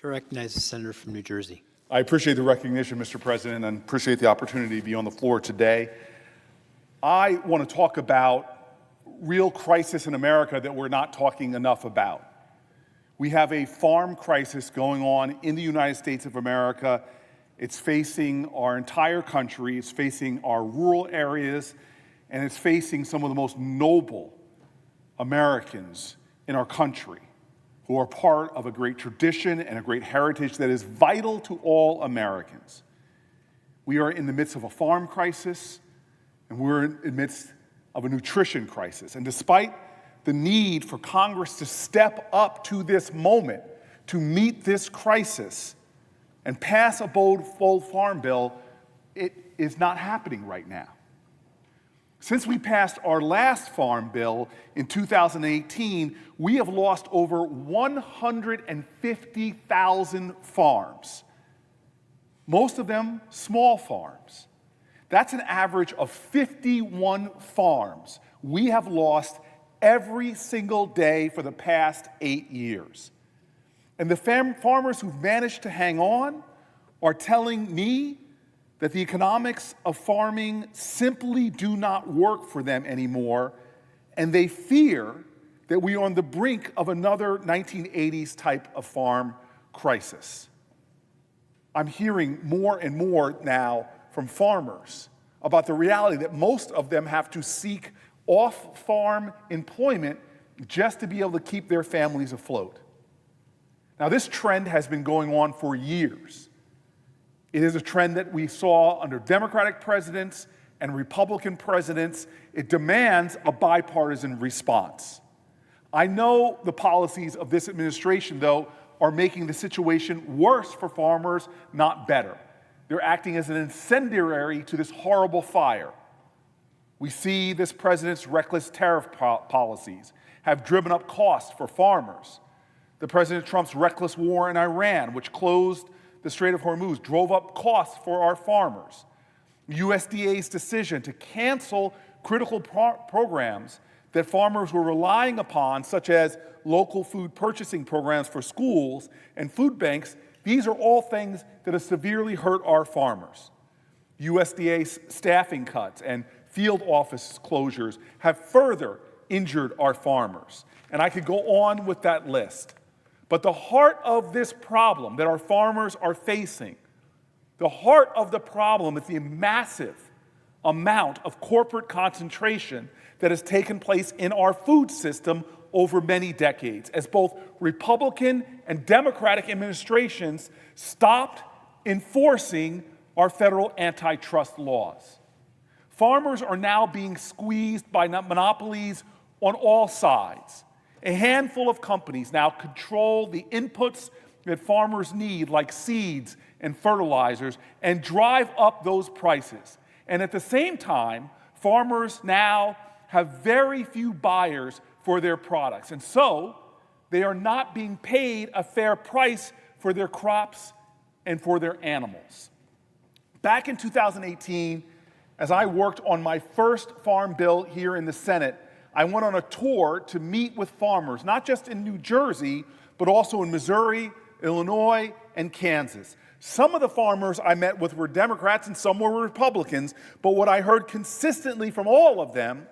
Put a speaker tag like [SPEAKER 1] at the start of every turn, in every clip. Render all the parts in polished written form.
[SPEAKER 1] To recognize the senator from New Jersey.
[SPEAKER 2] I appreciate the recognition, Mr. President, and appreciate the opportunity to be on the floor today. I want to talk about real crisis in America that we're not talking enough about. We have a farm crisis going on in the United States of America. It's facing our entire country, it's facing our rural areas, and it's facing some of the most noble Americans in our country, who are part of a great tradition and a great heritage that is vital to all Americans. We are in the midst of a farm crisis, and we're in the midst of a nutrition crisis. And despite the need for Congress to step up to this moment to meet this crisis and pass a bold farm bill, it is not happening right now. Since we passed our last farm bill in 2018, we have lost over 150,000 farms, most of them small farms. That's an average of 51 farms we have lost every single day for the past 8 years. And the farmers who've managed to hang on are telling me that the economics of farming simply do not work for them anymore, and they fear that we are on the brink of another 1980s type of farm crisis. I'm hearing more and more now from farmers about the reality that most of them have to seek off-farm employment just to be able to keep their families afloat. Now, this trend has been going on for years. It is a trend that we saw under Democratic presidents and Republican presidents. It demands a bipartisan response. I know the policies of this administration, though, are making the situation worse for farmers, not better. They're acting as an incendiary to this horrible fire. We see this president's reckless tariff policies have driven up costs for farmers. The President Trump's reckless war in Iran, which closed the Strait of Hormuz, drove up costs for our farmers. USDA's decision to cancel critical programs that farmers were relying upon, such as local food purchasing programs for schools and food banks, these are all things that have severely hurt our farmers. USDA's staffing cuts and field office closures have further injured our farmers. And I could go on with that list. But the heart of this problem that our farmers are facing, the heart of the problem is the massive amount of corporate concentration that has taken place in our food system over many decades, as both Republican and Democratic administrations stopped enforcing our federal antitrust laws. Farmers are now being squeezed by monopolies on all sides. A handful of companies now control the inputs that farmers need, like seeds and fertilizers, and drive up those prices. And at the same time, farmers now have very few buyers for their products. And so, they are not being paid a fair price for their crops and for their animals. Back in 2018, as I worked on my first farm bill here in the Senate, I went on a tour to meet with farmers, not just in New Jersey, but also in Missouri, Illinois, and Kansas. Some of the farmers I met with were Democrats and some were Republicans, but what I heard consistently from all of them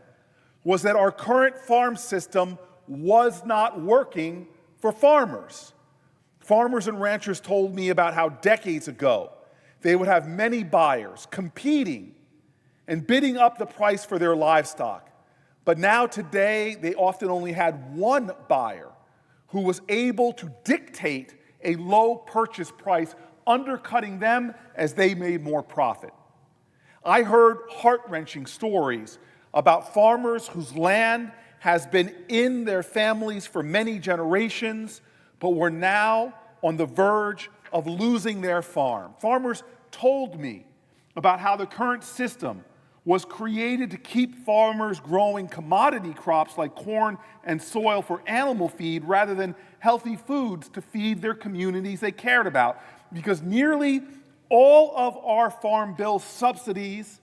[SPEAKER 2] was that our current farm system was not working for farmers. Farmers and ranchers told me about how decades ago they would have many buyers competing and bidding up the price for their livestock. But now today, they often only had one buyer who was able to dictate a low purchase price, undercutting them as they made more profit. I heard heart-wrenching stories about farmers whose land has been in their families for many generations, but were now on the verge of losing their farm. Farmers told me about how the current system was created to keep farmers growing commodity crops like corn and soil for animal feed rather than healthy foods to feed their communities they cared about. Because nearly all of our farm bill subsidies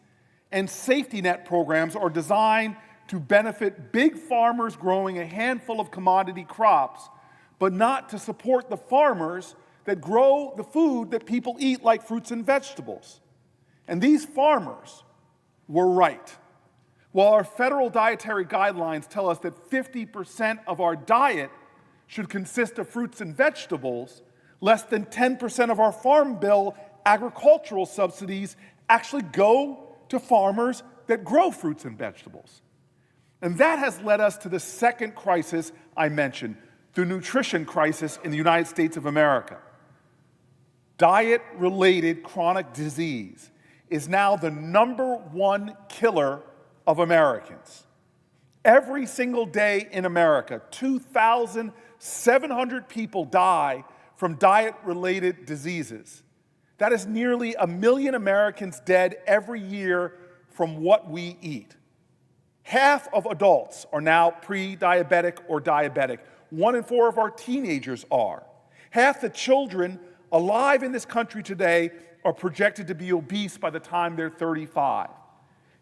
[SPEAKER 2] and safety net programs are designed to benefit big farmers growing a handful of commodity crops, but not to support the farmers that grow the food that people eat, like fruits and vegetables. And these farmers were right. While our federal dietary guidelines tell us that 50% of our diet should consist of fruits and vegetables, less than 10% of our Farm Bill agricultural subsidies actually go to farmers that grow fruits and vegetables. And that has led us to the second crisis I mentioned, the nutrition crisis in the United States of America. Diet-related chronic disease is now the #1 killer of Americans. Every single day in America, 2,700 people die from diet-related diseases. That is nearly 1 million Americans dead every year from what we eat. Half of adults are now pre-diabetic or diabetic. 1 in 4 of our teenagers are. Half the children alive in this country today are projected to be obese by the time they're 35.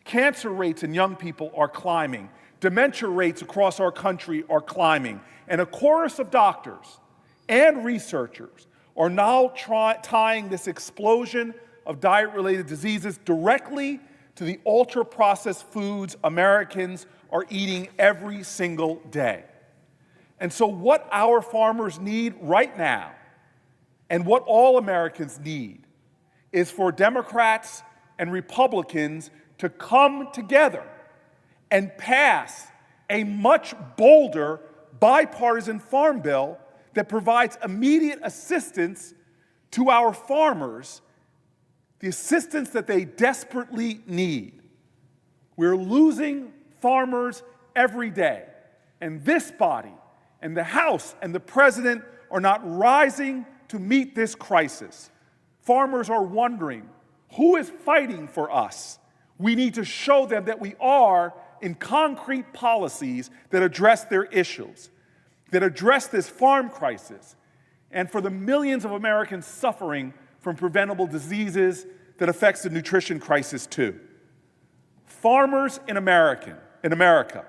[SPEAKER 2] Cancer rates in young people are climbing. Dementia rates across our country are climbing. And a chorus of doctors and researchers are now tying this explosion of diet-related diseases directly to the ultra-processed foods Americans are eating every single day. And so what our farmers need right now, and what all Americans need, is for Democrats and Republicans to come together and pass a much bolder bipartisan farm bill that provides immediate assistance to our farmers, the assistance that they desperately need. We're losing farmers every day, and this body and the House and the President are not rising to meet this crisis. Farmers are wondering, who is fighting for us? We need to show them that we are in concrete policies that address their issues, that address this farm crisis, and for the millions of Americans suffering from preventable diseases that affects the nutrition crisis too. Farmers in America,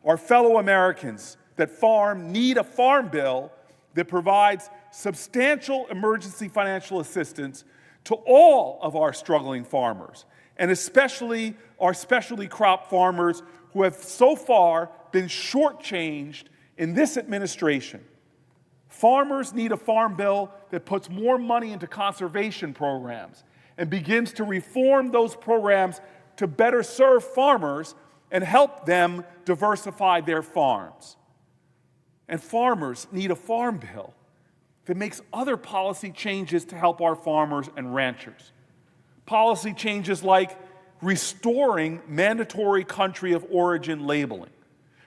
[SPEAKER 2] our fellow Americans that farm, need a farm bill that provides substantial emergency financial assistance to all of our struggling farmers, and especially our specialty crop farmers who have so far been shortchanged in this administration. Farmers need a farm bill that puts more money into conservation programs and begins to reform those programs to better serve farmers and help them diversify their farms. And farmers need a farm bill that makes other policy changes to help our farmers and ranchers. Policy changes like restoring mandatory country of origin labeling,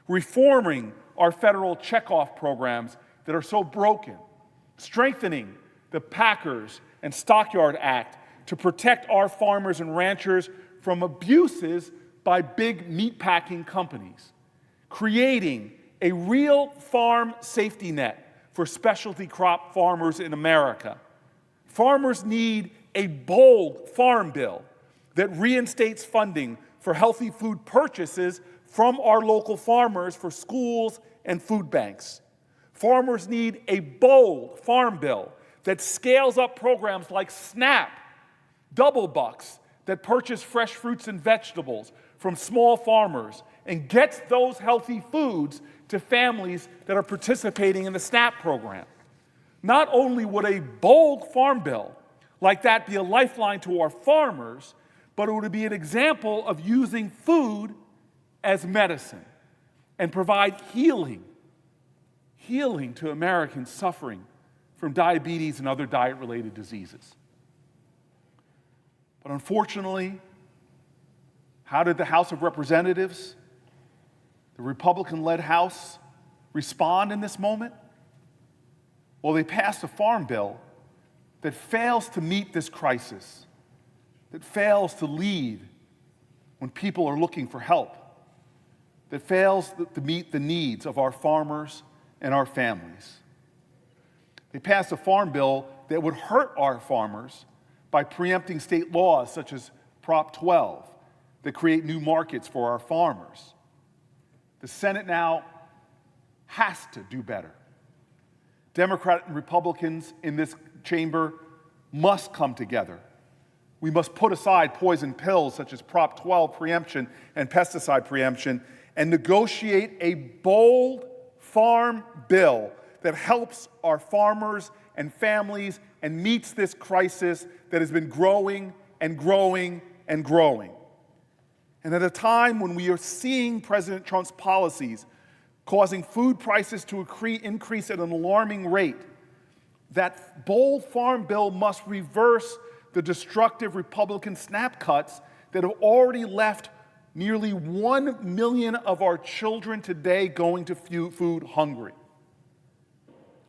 [SPEAKER 2] reforming our federal checkoff programs that are so broken, strengthening the Packers and Stockyard Act to protect our farmers and ranchers from abuses by big meatpacking companies, creating a real farm safety net for specialty crop farmers in America. Farmers need a bold farm bill that reinstates funding for healthy food purchases from our local farmers for schools and food banks. Farmers need a bold farm bill that scales up programs like SNAP, Double Bucks, that purchase fresh fruits and vegetables from small farmers and gets those healthy foods to families that are participating in the SNAP program. Not only would a bold farm bill like that be a lifeline to our farmers, but it would be an example of using food as medicine and provide healing to Americans suffering from diabetes and other diet-related diseases. But unfortunately, how did the House of Representatives, the Republican-led House, respond in this moment? Well, they passed a farm bill that fails to meet this crisis, that fails to lead when people are looking for help, that fails to meet the needs of our farmers and our families. They passed a farm bill that would hurt our farmers by preempting state laws such as Prop 12 that create new markets for our farmers. The Senate now has to do better. Democrats and Republicans in this chamber must come together. We must put aside poison pills such as Prop 12 preemption and pesticide preemption and negotiate a bold farm bill that helps our farmers and families and meets this crisis that has been growing and growing and growing. And at a time when we are seeing President Trump's policies causing food prices to increase at an alarming rate, that bold farm bill must reverse the destructive Republican snap cuts that have already left nearly 1 million of our children today going to food hungry.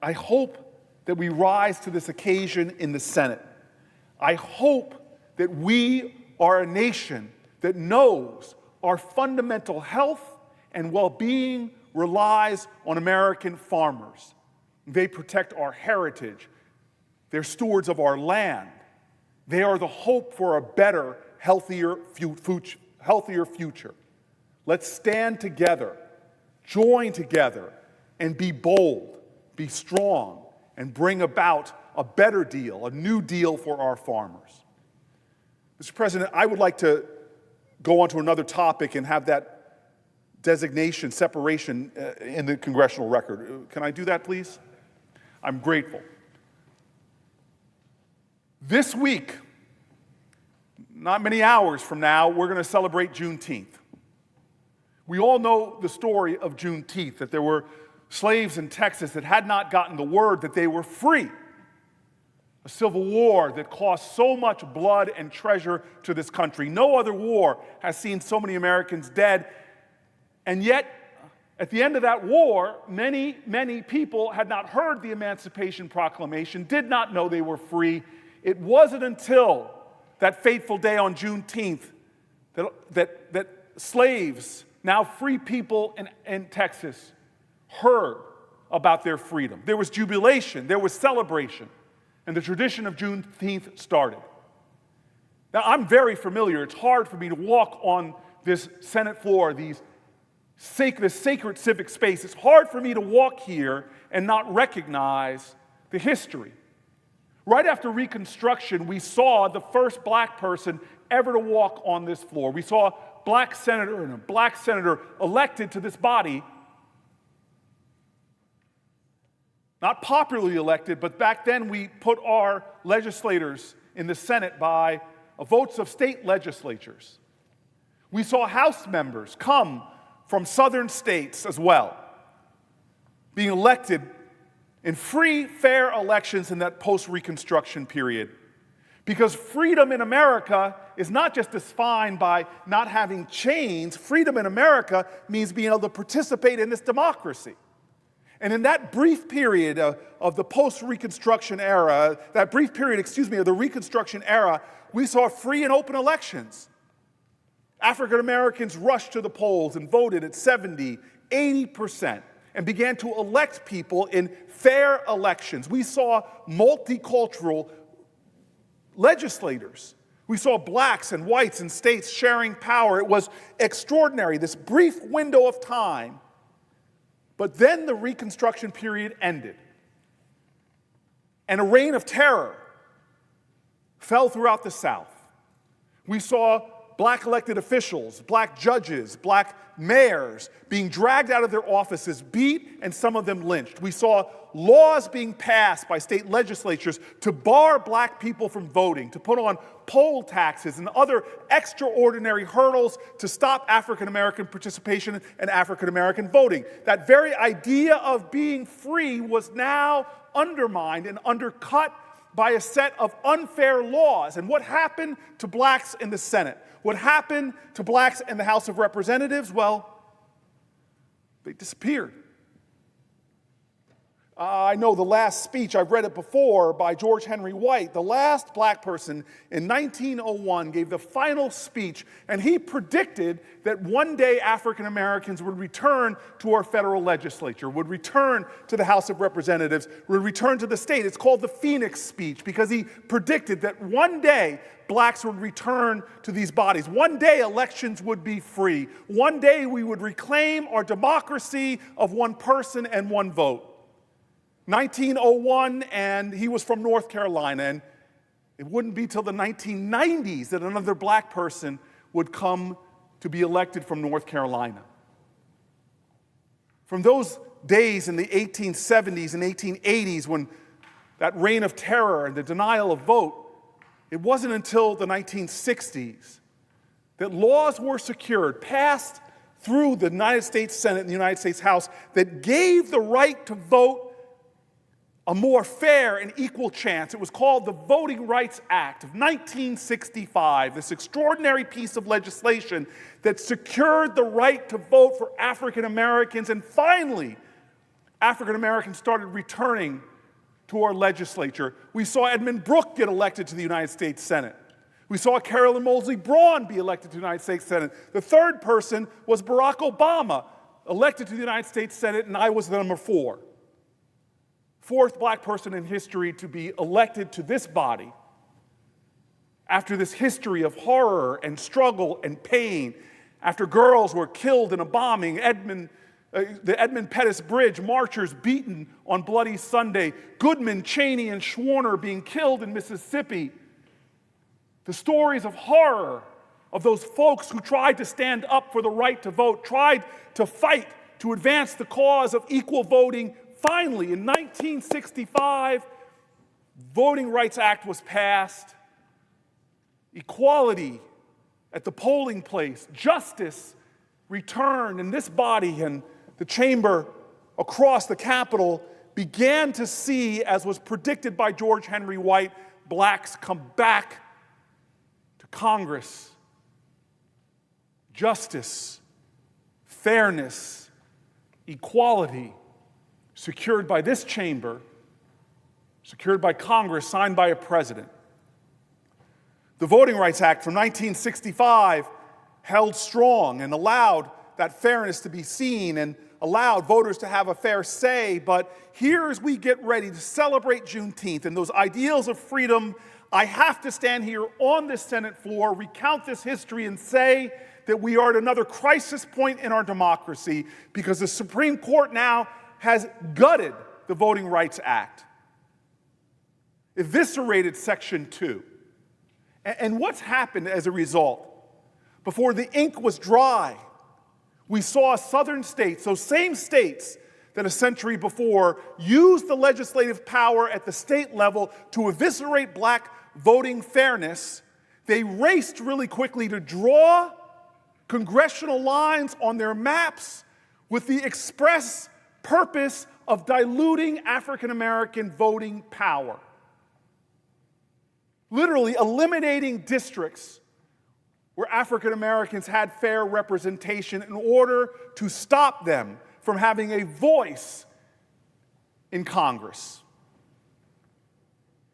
[SPEAKER 2] I hope that we rise to this occasion in the Senate. I hope that we are a nation that knows our fundamental health and well-being relies on American farmers. They protect our heritage. They're stewards of our land. They are the hope for a better, healthier future. Let's stand together, join together, and be bold, be strong, and bring about a better deal, a new deal for our farmers. Mr. President, I would like to go on to another topic and have that designation, separation in the congressional record. Can I do that, please? I'm grateful. This week, not many hours from now, we're going to celebrate Juneteenth. We all know the story of Juneteenth, that there were slaves in Texas that had not gotten the word that they were free. A civil war that cost so much blood and treasure to this country. No other war has seen so many Americans dead. And yet, at the end of that war, many, many people had not heard the Emancipation Proclamation, did not know they were free. It wasn't until that fateful day on Juneteenth that slaves, now free people in Texas, heard about their freedom. There was jubilation, there was celebration, and the tradition of Juneteenth started. Now, I'm very familiar. It's hard for me to walk on this Senate floor, this sacred civic space. It's hard for me to walk here and not recognize the history. Right after Reconstruction, we saw the first black person ever to walk on this floor. We saw a black senator elected to this body, not popularly elected, but back then we put our legislators in the Senate by votes of state legislatures. We saw House members come from southern states as well, being elected in free, fair elections in that post-Reconstruction period. Because freedom in America is not just defined by not having chains. Freedom in America means being able to participate in this democracy. And in that brief period of the post-Reconstruction era, of the Reconstruction era, we saw free and open elections. African Americans rushed to the polls and voted at 70, 80%, and began to elect people in fair elections. We saw multicultural legislators. We saw blacks and whites and states sharing power. It was extraordinary, this brief window of time. But then the Reconstruction period ended, and a reign of terror fell throughout the South. We saw black elected officials, black judges, black mayors being dragged out of their offices, beat, and some of them lynched. We saw laws being passed by state legislatures to bar black people from voting, to put on poll taxes and other extraordinary hurdles to stop African American participation and African American voting. That very idea of being free was now undermined and undercut by a set of unfair laws. And what happened to blacks in the Senate? What happened to blacks in the House of Representatives? Well, they disappeared. I know the last speech, I've read it before, by George Henry White. The last black person in 1901 gave the final speech, and he predicted that one day African Americans would return to our federal legislature, would return to the House of Representatives, would return to the state. It's called the Phoenix speech because he predicted that one day blacks would return to these bodies. One day elections would be free. One day we would reclaim our democracy of one person and one vote. 1901, and he was from North Carolina. And it wouldn't be till the 1990s that another black person would come to be elected from North Carolina. From those days in the 1870s and 1880s when that reign of terror and the denial of vote, it wasn't until the 1960s that laws were secured, passed through the United States Senate and the United States House, that gave the right to vote a more fair and equal chance. It was called the Voting Rights Act of 1965, this extraordinary piece of legislation that secured the right to vote for African Americans. And finally, African Americans started returning to our legislature. We saw Edmund Brooke get elected to the United States Senate. We saw Carolyn Moseley Braun be elected to the United States Senate. The third person was Barack Obama, elected to the United States Senate, and I was number 4. Fourth black person in history to be elected to this body after this history of horror and struggle and pain, after girls were killed in a bombing, the Edmund Pettus Bridge marchers beaten on Bloody Sunday, Goodman, Cheney, and Schwerner being killed in Mississippi. The stories of horror of those folks who tried to stand up for the right to vote, tried to fight to advance the cause of equal voting. Finally, in 1965, Voting Rights Act was passed. Equality at the polling place, justice returned, and this body and the chamber across the Capitol began to see, as was predicted by George Henry White, blacks come back to Congress. Justice, fairness, equality, secured by this chamber, secured by Congress, signed by a president. The Voting Rights Act from 1965 held strong and allowed that fairness to be seen and allowed voters to have a fair say. But here, as we get ready to celebrate Juneteenth and those ideals of freedom, I have to stand here on this Senate floor, recount this history, and say that we are at another crisis point in our democracy because the Supreme Court now has gutted the Voting Rights Act, eviscerated Section 2. And what's happened as a result? Before the ink was dry, we saw southern states, those same states that a century before used the legislative power at the state level to eviscerate black voting fairness, they raced really quickly to draw congressional lines on their maps with the express purpose of diluting African American voting power. Literally eliminating districts where African Americans had fair representation in order to stop them from having a voice in Congress.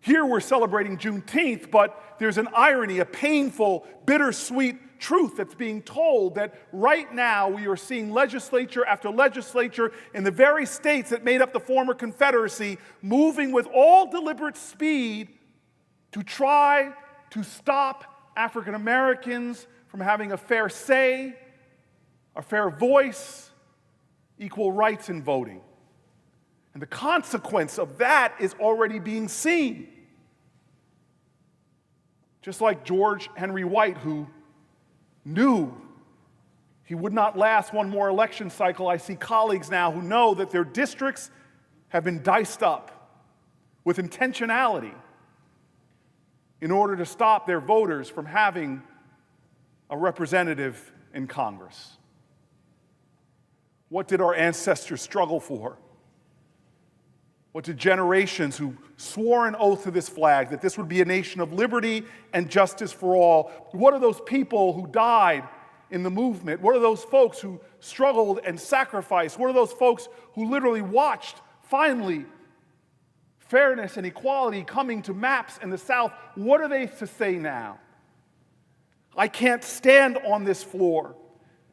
[SPEAKER 2] Here we're celebrating Juneteenth, but there's an irony, a painful, bittersweet truth that's being told that right now we are seeing legislature after legislature in the very states that made up the former Confederacy moving with all deliberate speed to try to stop African Americans from having a fair say, a fair voice, equal rights in voting. And the consequence of that is already being seen. Just like George Henry White, who knew he would not last one more election cycle, I see colleagues now who know that their districts have been diced up with intentionality in order to stop their voters from having a representative in Congress. What did our ancestors struggle for? What did generations who swore an oath to this flag, that this would be a nation of liberty and justice for all? What are those people who died in the movement? What are those folks who struggled and sacrificed? What are those folks who literally watched, finally, fairness and equality coming to maps in the South? What are they to say now? I can't stand on this floor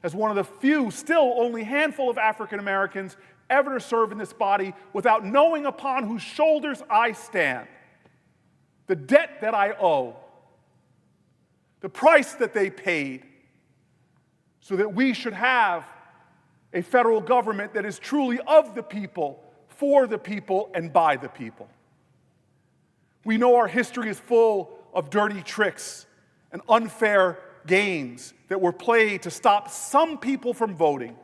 [SPEAKER 2] as one of the few, still only handful of African Americans ever to serve in this body without knowing upon whose shoulders I stand, the debt that I owe, the price that they paid, so that we should have a federal government that is truly of the people, for the people and by the people. We know our history is full of dirty tricks and unfair games that were played to stop some people from voting,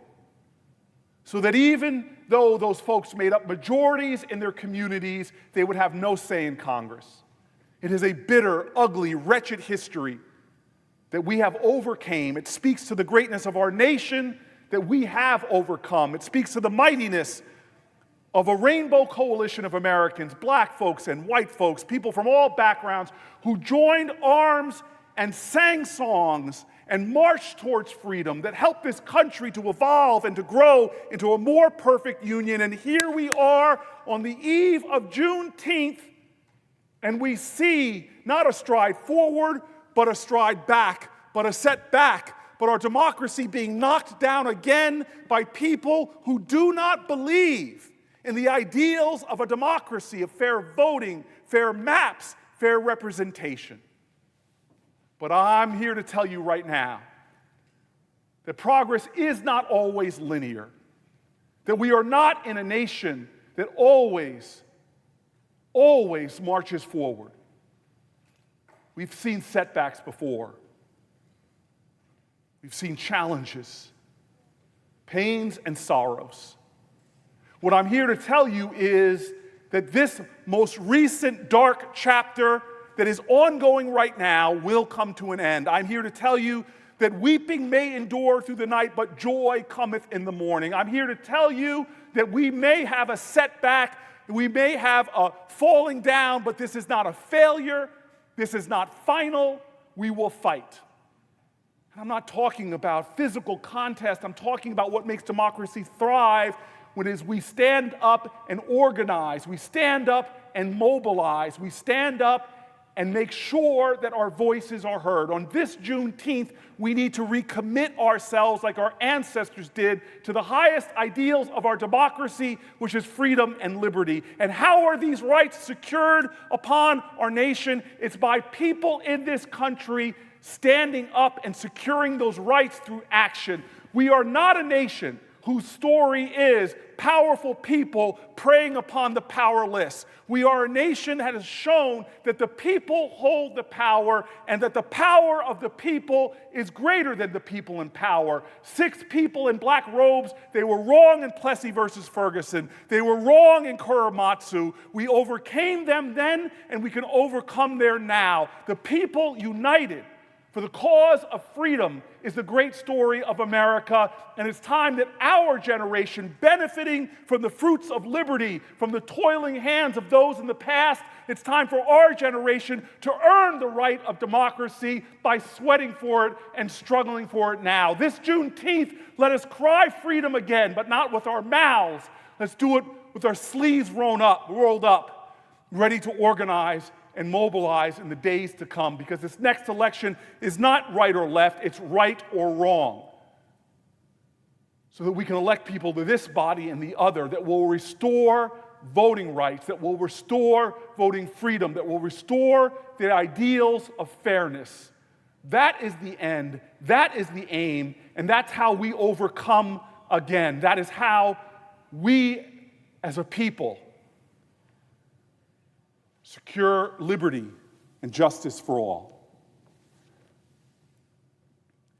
[SPEAKER 2] so that even though those folks made up majorities in their communities, they would have no say in Congress. It is a bitter, ugly, wretched history that we have overcame. It speaks to the greatness of our nation that we have overcome. It speaks to the mightiness of a rainbow coalition of Americans, black folks and white folks, people from all backgrounds who joined arms and sang songs and marched towards freedom that helped this country to evolve and to grow into a more perfect union. And here we are on the eve of Juneteenth, and we see not a stride forward, but a stride back, but a setback, but our democracy being knocked down again by people who do not believe in the ideals of a democracy, of fair voting, fair maps, fair representation. But I'm here to tell you right now that progress is not always linear, that we are not in a nation that always marches forward. We've seen setbacks before. We've seen challenges, pains, and sorrows. What I'm here to tell you is that this most recent dark chapter that is ongoing right now will come to an end. I'm here to tell you that weeping may endure through the night, but joy cometh in the morning. I'm here to tell you that we may have a setback, we may have a falling down, but this is not a failure. This is not final. We will fight. And I'm not talking about physical contest. I'm talking about what makes democracy thrive, when it is we stand up and organize. We stand up and mobilize. We stand up and make sure that our voices are heard. On this Juneteenth, we need to recommit ourselves like our ancestors did to the highest ideals of our democracy, which is freedom and liberty. And how are these rights secured upon our nation? It's by people in this country standing up and securing those rights through action. We are not a nation whose story is powerful people preying upon the powerless. We are a nation that has shown that the people hold the power and that the power of the people is greater than the people in power. 6 people in black robes, they were wrong in Plessy versus Ferguson. They were wrong in Korematsu. We overcame them then, and we can overcome them now. The people united for the cause of freedom is the great story of America, and it's time that our generation, benefiting from the fruits of liberty, from the toiling hands of those in the past, it's time for our generation to earn the right of democracy by sweating for it and struggling for it now. This Juneteenth, let us cry freedom again, but not with our mouths. Let's do it with our sleeves rolled up, ready to organize and mobilize in the days to come, because this next election is not right or left, it's right or wrong. So that we can elect people to this body and the other that will restore voting rights, that will restore voting freedom, that will restore the ideals of fairness. That is the end, that is the aim, and that's how we overcome again. That is how we as a people secure liberty and justice for all.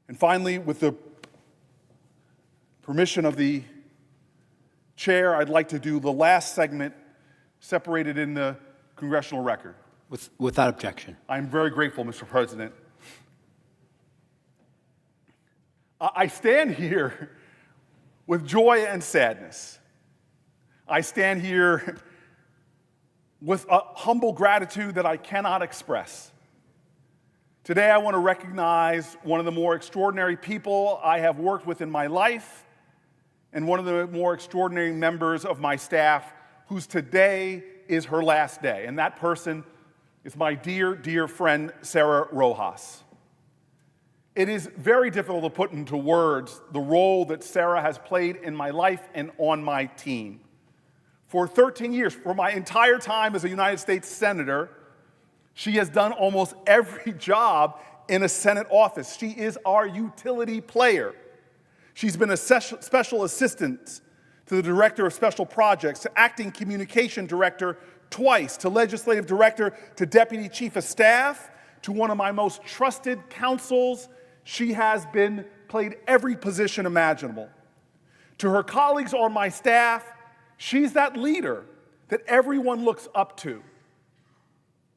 [SPEAKER 2] And finally, with the permission of the chair, I'd like to do the last segment separated in the congressional record.
[SPEAKER 1] Without objection.
[SPEAKER 2] I'm very grateful, Mr. President. I stand here with joy and sadness. I stand here with a humble gratitude that I cannot express. Today, I want to recognize one of the more extraordinary people I have worked with in my life, and one of the more extraordinary members of my staff, whose today is her last day. And that person is my dear, dear friend, Sarah Rojas. It is very difficult to put into words the role that Sarah has played in my life and on my team. For 13 years, for my entire time as a United States Senator, she has done almost every job in a Senate office. She is our utility player. She's been a special assistant to the director of special projects, to acting communication director twice, to legislative director, to deputy chief of staff, to one of my most trusted counsels. She has played every position imaginable. To her colleagues on my staff, she's that leader that everyone looks up to,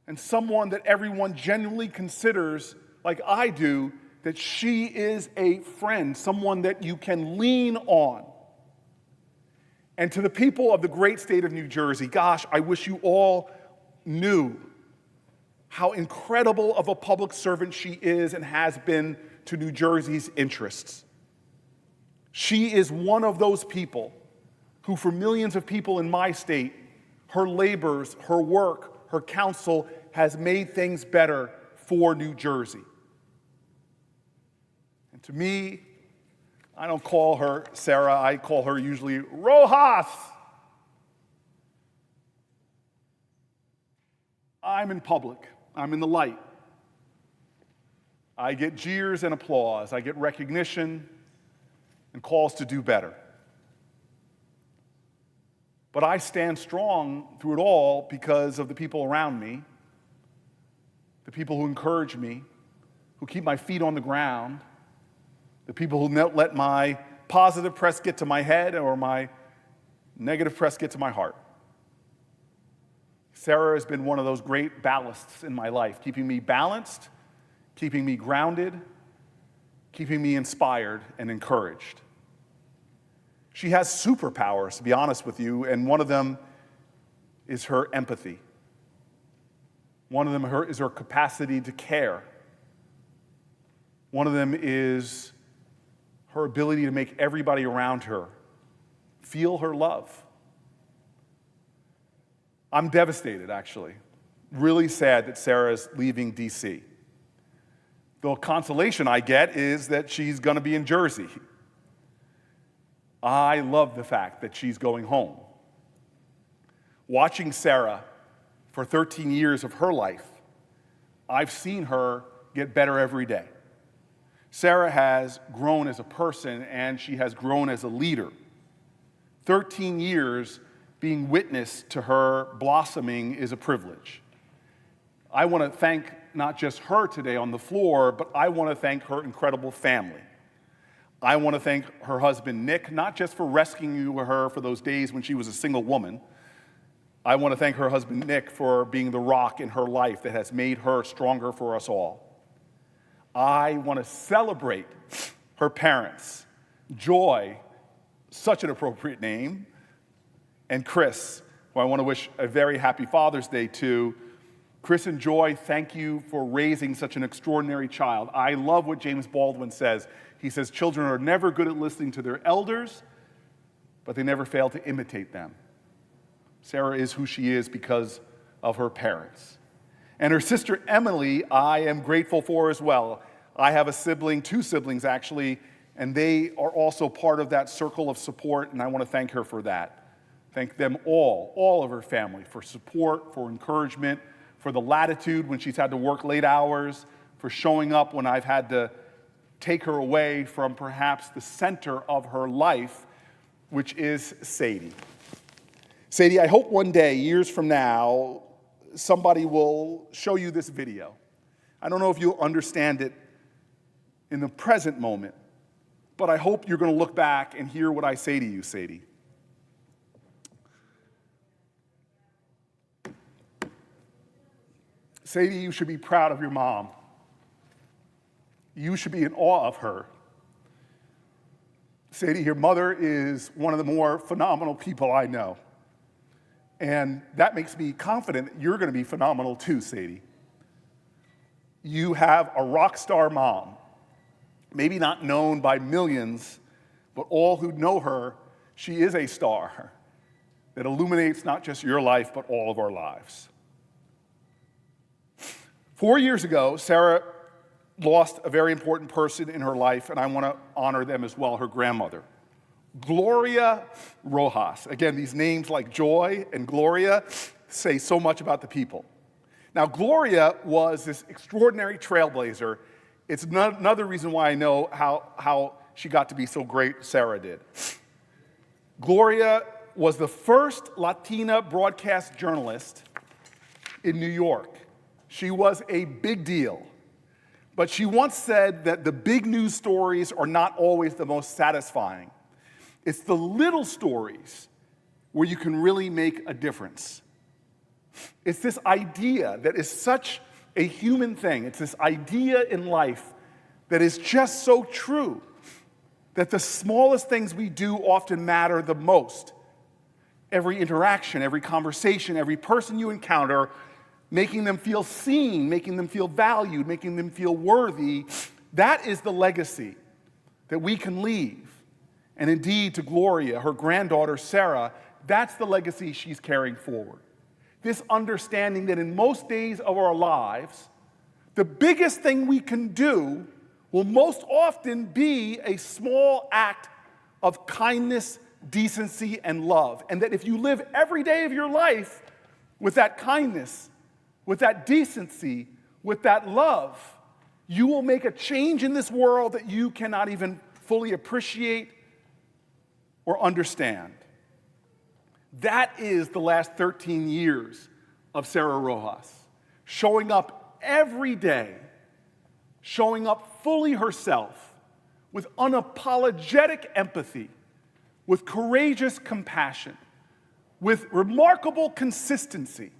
[SPEAKER 2] and someone that everyone genuinely considers, like I do, that she is a friend, someone that you can lean on. And to the people of the great state of New Jersey, gosh, I wish you all knew how incredible of a public servant she is and has been to New Jersey's interests. She is one of those people who, for millions of people in my state, her labors, her work, her counsel has made things better for New Jersey. And to me, I don't call her Sarah, I call her usually Rojas. I'm in public, I'm in the light. I get jeers and applause, I get recognition and calls to do better. But I stand strong through it all because of the people around me, the people who encourage me, who keep my feet on the ground, the people who don't let my positive press get to my head or my negative press get to my heart. Sarah has been one of those great ballasts in my life, keeping me balanced, keeping me grounded, keeping me inspired and encouraged. She has superpowers, to be honest with you, and one of them is her empathy. One of them is her capacity to care. One of them is her ability to make everybody around her feel her love. I'm devastated, actually. Really sad that Sarah's leaving D.C. The consolation I get is that she's going to be in Jersey. I love the fact that she's going home. Watching Sarah for 13 years of her life, I've seen her get better every day. Sarah has grown as a person and she has grown as a leader. 13 years being witness to her blossoming is a privilege. I want to thank not just her today on the floor, but I want to thank her incredible family. I want to thank her husband, Nick, not just for rescuing her for those days when she was a single woman. I want to thank her husband, Nick, for being the rock in her life that has made her stronger for us all. I want to celebrate her parents, Joy, such an appropriate name, and Chris, who I want to wish a very happy Father's Day to. Chris and Joy, thank you for raising such an extraordinary child. I love what James Baldwin says. He says, children are never good at listening to their elders, but they never fail to imitate them. Sarah is who she is because of her parents. And her sister Emily, I am grateful for as well. I have a sibling, two siblings actually, and they are also part of that circle of support, and I want to thank her for that. Thank them all of her family, for support, for encouragement, for the latitude when she's had to work late hours, for showing up when I've had to take her away from perhaps the center of her life, which is Sadie. Sadie, I hope one day, years from now, somebody will show you this video. I don't know if you'll understand it in the present moment, but I hope you're going to look back and hear what I say to you, Sadie. Sadie, you should be proud of your mom. You should be in awe of her. Sadie, your mother is one of the more phenomenal people I know. And that makes me confident that you're going to be phenomenal too, Sadie. You have a rock star mom, maybe not known by millions, but all who know her, she is a star that illuminates not just your life, but all of our lives. 4 years ago, Sarah lost a very important person in her life, and I want to honor them as well, her grandmother. Gloria Rojas. Again, these names like Joy and Gloria say so much about the people. Now, Gloria was this extraordinary trailblazer. It's another reason why I know how she got to be so great, Sarah did. Gloria was the first Latina broadcast journalist in New York. She was a big deal. But she once said that the big news stories are not always the most satisfying. It's the little stories where you can really make a difference. It's this idea that is such a human thing. It's this idea in life that is just so true, that the smallest things we do often matter the most. Every interaction, every conversation, every person you encounter, making them feel seen, making them feel valued, making them feel worthy, that is the legacy that we can leave. And indeed, to Gloria, her granddaughter Sarah, that's the legacy she's carrying forward. This understanding that in most days of our lives, the biggest thing we can do will most often be a small act of kindness, decency, and love. And that if you live every day of your life with that kindness, with that decency, with that love, you will make a change in this world that you cannot even fully appreciate or understand. That is the last 13 years of Sarah Rojas, showing up every day, showing up fully herself, with unapologetic empathy, with courageous compassion, with remarkable consistency.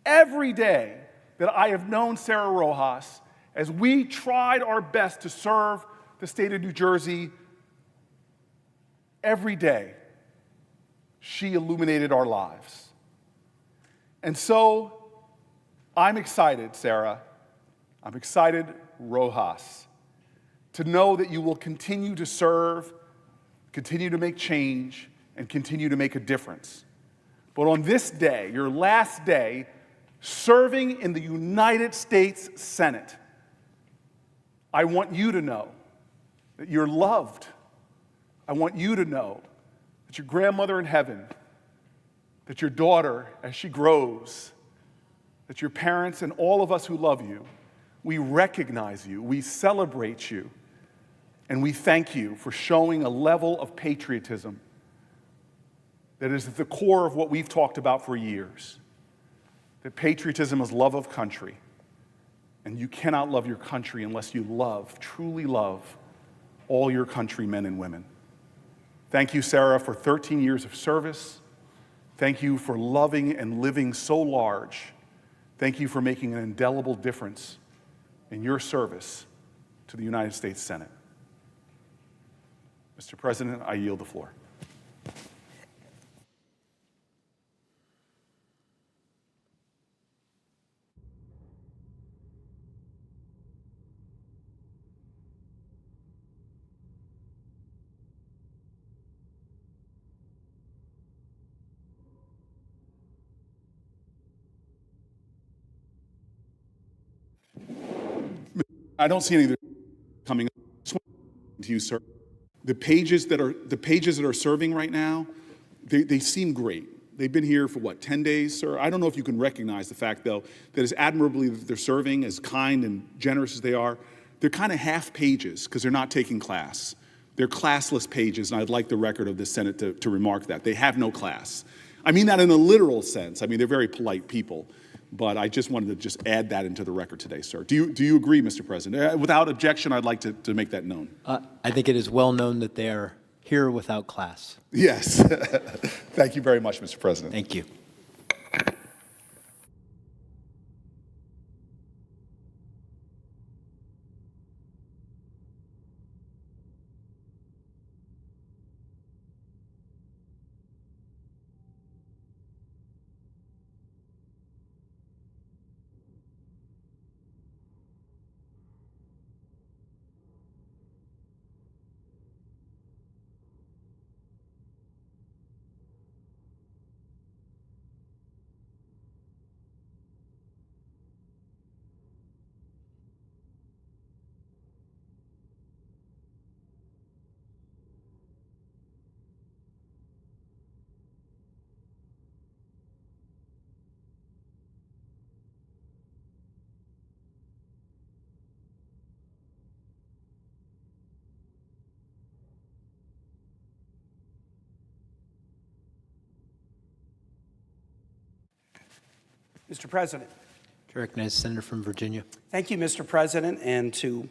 [SPEAKER 2] Every day that I have known Sarah Rojas, as we tried our best to serve the state of New Jersey, every day she illuminated our lives. And so I'm excited, Sarah, I'm excited, Rojas, to know that you will continue to serve, continue to make change, and continue to make a difference. But on this day, your last day, serving in the United States Senate, I want you to know that you're loved. I want you to know that your grandmother in heaven, that your daughter, as she grows, that your parents and all of us who love you, we recognize you, we celebrate you, and we thank you for showing a level of patriotism that is at the core of what we've talked about for years. That patriotism is love of country, and you cannot love your country unless you love, truly love, all your countrymen and women. Thank you, Sarah, for 13 years of service. Thank you for loving and living so large. Thank you for making an indelible difference in your service to the United States Senate. Mr. President, I yield the floor. I don't see any of this coming up. I just want to you, sir. The pages that are serving right now, they seem great. They've been here for what, 10 days, sir? I don't know if you can recognize the fact, though, that as admirably that they're serving, as kind and generous as they are, they're kind of half pages because they're not taking class. They're classless pages, and I'd like the record of the Senate to remark that. They have no class. I mean that in a literal sense. I mean, they're very polite people. But I just wanted to just add that into the record today, sir. Do you agree, Mr. President? Without objection, I'd like to make that known.
[SPEAKER 1] I think it is well known that they are here without class.
[SPEAKER 2] Yes. Thank you very much, Mr. President.
[SPEAKER 1] Thank you.
[SPEAKER 3] Mr. President.
[SPEAKER 1] To recognize the senator from Virginia.
[SPEAKER 3] Thank you, Mr. President, and to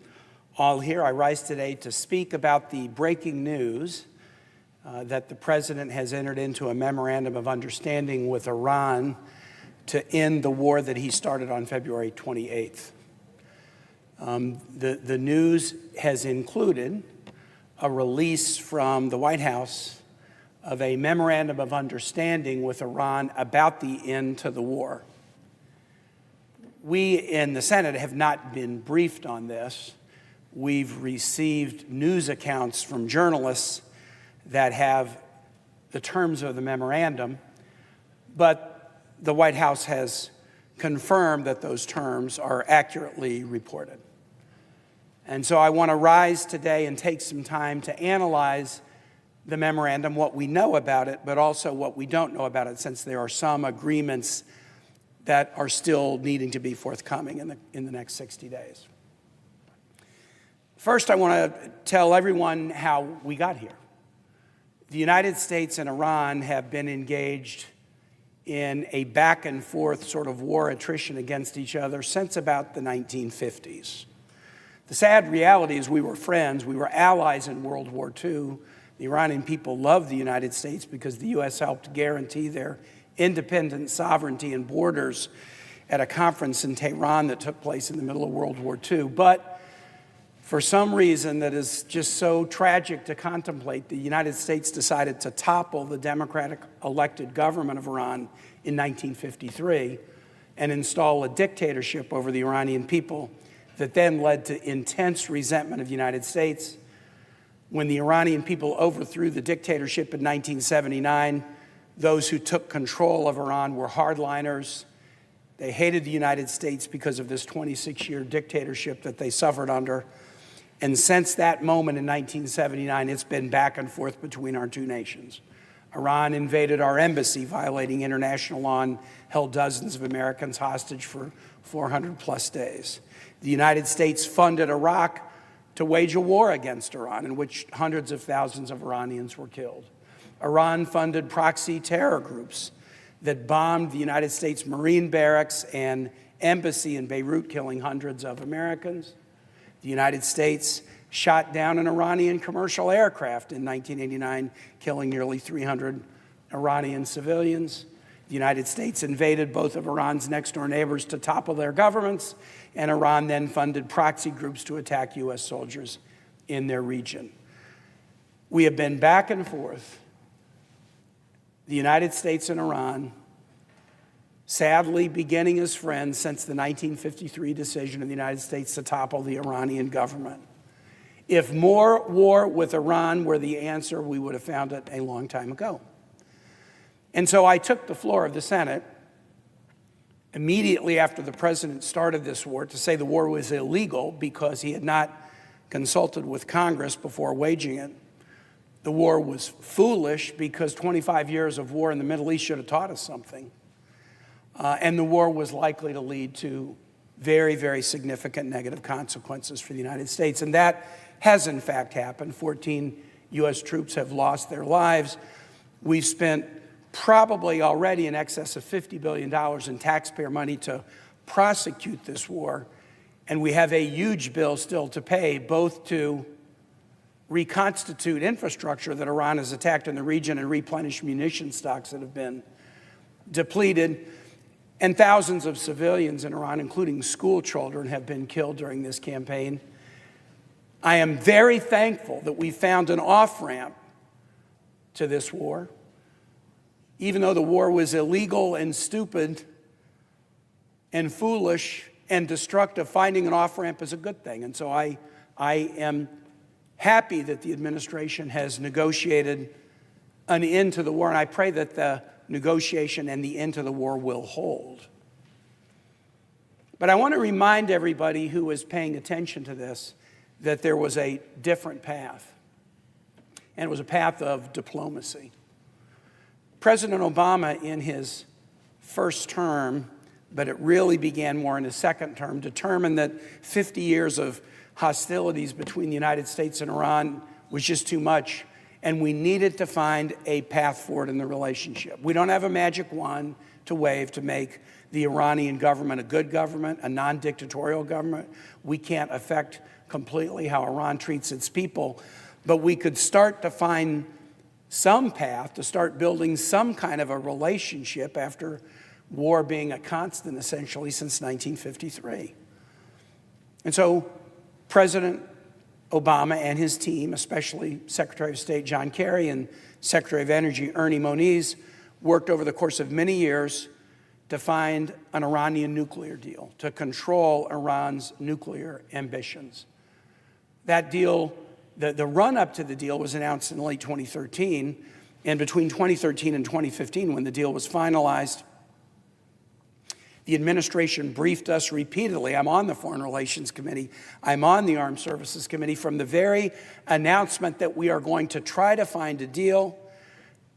[SPEAKER 3] all here. I rise today to speak about the breaking news that the President has entered into a memorandum of understanding with Iran to end the war that he started on February 28th. The news has included a release from the White House of a memorandum of understanding with Iran about the end to the war. We in the Senate have not been briefed on this. We've received news accounts from journalists that have the terms of the memorandum, but the White House has confirmed that those terms are accurately reported. And so I want to rise today and take some time to analyze the memorandum, what we know about it, but also what we don't know about it, since there are some agreements that are still needing to be forthcoming in the next 60 days. First, I want to tell everyone how we got here. The United States and Iran have been engaged in a back and forth sort of war attrition against each other since about the 1950s. The sad reality is we were friends, we were allies in World War II. The Iranian people loved the United States because the U.S. helped guarantee their independent sovereignty and borders at a conference in Tehran that took place in the middle of World War II. But for some reason that is just so tragic to contemplate, the United States decided to topple the democratic elected government of Iran in 1953 and install a dictatorship over the Iranian people that then led to intense resentment of the United States. When the Iranian people overthrew the dictatorship in 1979, those who took control of Iran were hardliners. They hated the United States because of this 26-year dictatorship that they suffered under. And since that moment in 1979, it's been back and forth between our two nations. Iran invaded our embassy, violating international law, and held dozens of Americans hostage for 400 plus days. The United States funded Iraq to wage a war against Iran, in which hundreds of thousands of Iranians were killed. Iran funded proxy terror groups that bombed the United States Marine barracks and embassy in Beirut, killing hundreds of Americans. The United States shot down an Iranian commercial aircraft in 1989, killing nearly 300 Iranian civilians. The United States invaded both of Iran's next-door neighbors to topple their governments, and Iran then funded proxy groups to attack U.S. soldiers in their region. We have been back and forth, the United States and Iran, sadly beginning as friends since the 1953 decision of the United States to topple the Iranian government. If more war with Iran were the answer, we would have found it a long time ago. And so I took the floor of the Senate immediately after the president started this war to say the war was illegal because he had not consulted with Congress before waging it. The war was foolish because 25 years of war in the Middle East should have taught us something. And the war was likely to lead to very, very significant negative consequences for the United States. And that has, in fact, happened. 14 U.S. troops have lost their lives. We've spent probably already in excess of $50 billion in taxpayer money to prosecute this war. And we have a huge bill still to pay, both to reconstitute infrastructure that Iran has attacked in the region and replenish munition stocks that have been depleted. And thousands of civilians in Iran, including school children, have been killed during this campaign. I am very thankful that we found an off-ramp to this war. Even though the war was illegal and stupid and foolish and destructive, finding an off-ramp is a good thing. And so I am happy that the administration has negotiated an end to the war, and I pray that the negotiation and the end to the war will hold. But I want to remind everybody who is paying attention to this that there was a different path, and it was a path of diplomacy. President Obama, in his first term, but it really began more in his second term, determined that 50 years of hostilities between the United States and Iran was just too much, and we needed to find a path forward in the relationship. We don't have a magic wand to wave to make the Iranian government a good government, a non-dictatorial government. We can't affect completely how Iran treats its people, but we could start to find some path to start building some kind of a relationship after war being a constant essentially since 1953. And so President Obama and his team, especially Secretary of State John Kerry and Secretary of Energy Ernie Moniz, worked over the course of many years to find an Iranian nuclear deal, to control Iran's nuclear ambitions. That deal, the run-up to the deal was announced in late 2013, and between 2013 and 2015, when the deal was finalized, the administration briefed us repeatedly. I'm on the Foreign Relations Committee. I'm on the Armed Services Committee. From the very announcement that we are going to try to find a deal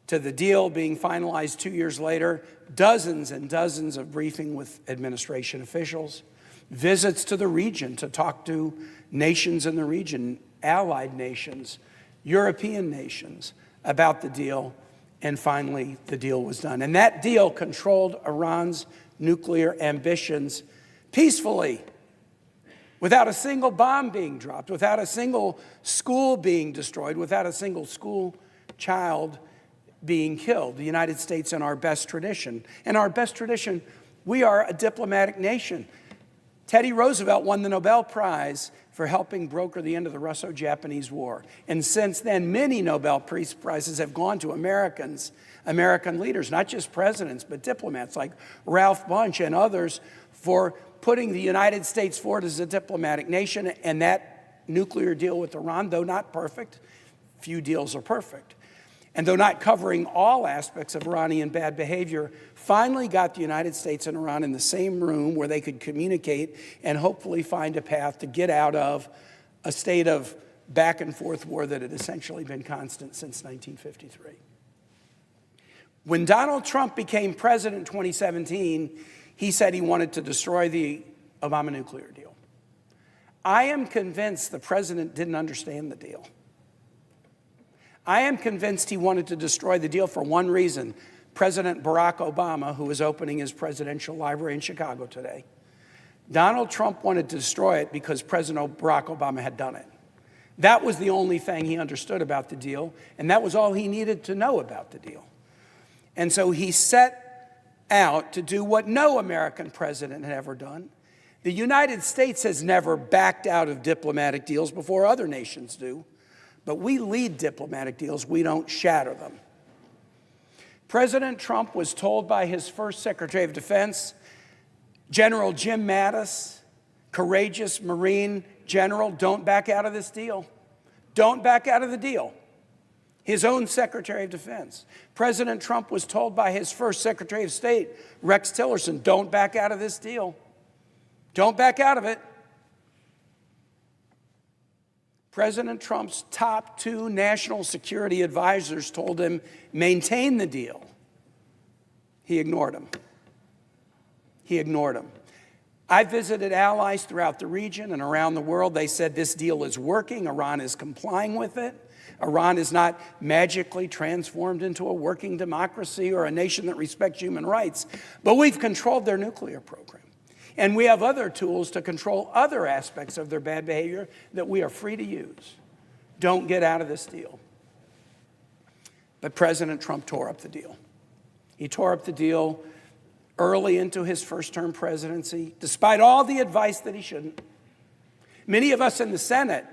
[SPEAKER 3] to the deal being finalized 2 years later, dozens and dozens of briefing with administration officials, visits to the region to talk to nations in the region, allied nations, European nations about the deal, and finally the deal was done. And that deal controlled Iran's nuclear ambitions peacefully, without a single bomb being dropped, without a single school being destroyed, without a single school child being killed. The United States in our best tradition. In our best tradition, we are a diplomatic nation. Teddy Roosevelt won the Nobel Prize for helping broker the end of the Russo-Japanese War. And since then, many Nobel Peace Prizes have gone to American leaders, not just presidents, but diplomats like Ralph Bunche and others for putting the United States forward as a diplomatic nation. And that nuclear deal with Iran, though not perfect, few deals are perfect, and though not covering all aspects of Iranian bad behavior, finally got the United States and Iran in the same room where they could communicate and hopefully find a path to get out of a state of back and forth war that had essentially been constant since 1953. When Donald Trump became president in 2017, he said he wanted to destroy the Obama nuclear deal. I am convinced the president didn't understand the deal. I am convinced he wanted to destroy the deal for one reason. President Barack Obama, who is opening his presidential library in Chicago today, Donald Trump wanted to destroy it because President Barack Obama had done it. That was the only thing he understood about the deal, and that was all he needed to know about the deal. And so he set out to do what no American president had ever done. The United States has never backed out of diplomatic deals before other nations do. But we lead diplomatic deals, we don't shatter them. President Trump was told by his first Secretary of Defense, General Jim Mattis, courageous Marine general, don't back out of this deal. Don't back out of the deal. His own Secretary of Defense. President Trump was told by his first Secretary of State, Rex Tillerson, don't back out of this deal. Don't back out of it. President Trump's top two national security advisors told him, maintain the deal. He ignored them. He ignored them. I visited allies throughout the region and around the world. They said this deal is working. Iran is complying with it. Iran is not magically transformed into a working democracy or a nation that respects human rights, but we've controlled their nuclear program. And we have other tools to control other aspects of their bad behavior that we are free to use. Don't get out of this deal. But President Trump tore up the deal. He tore up the deal early into his first-term presidency, despite all the advice that he shouldn't. Many of us in the Senate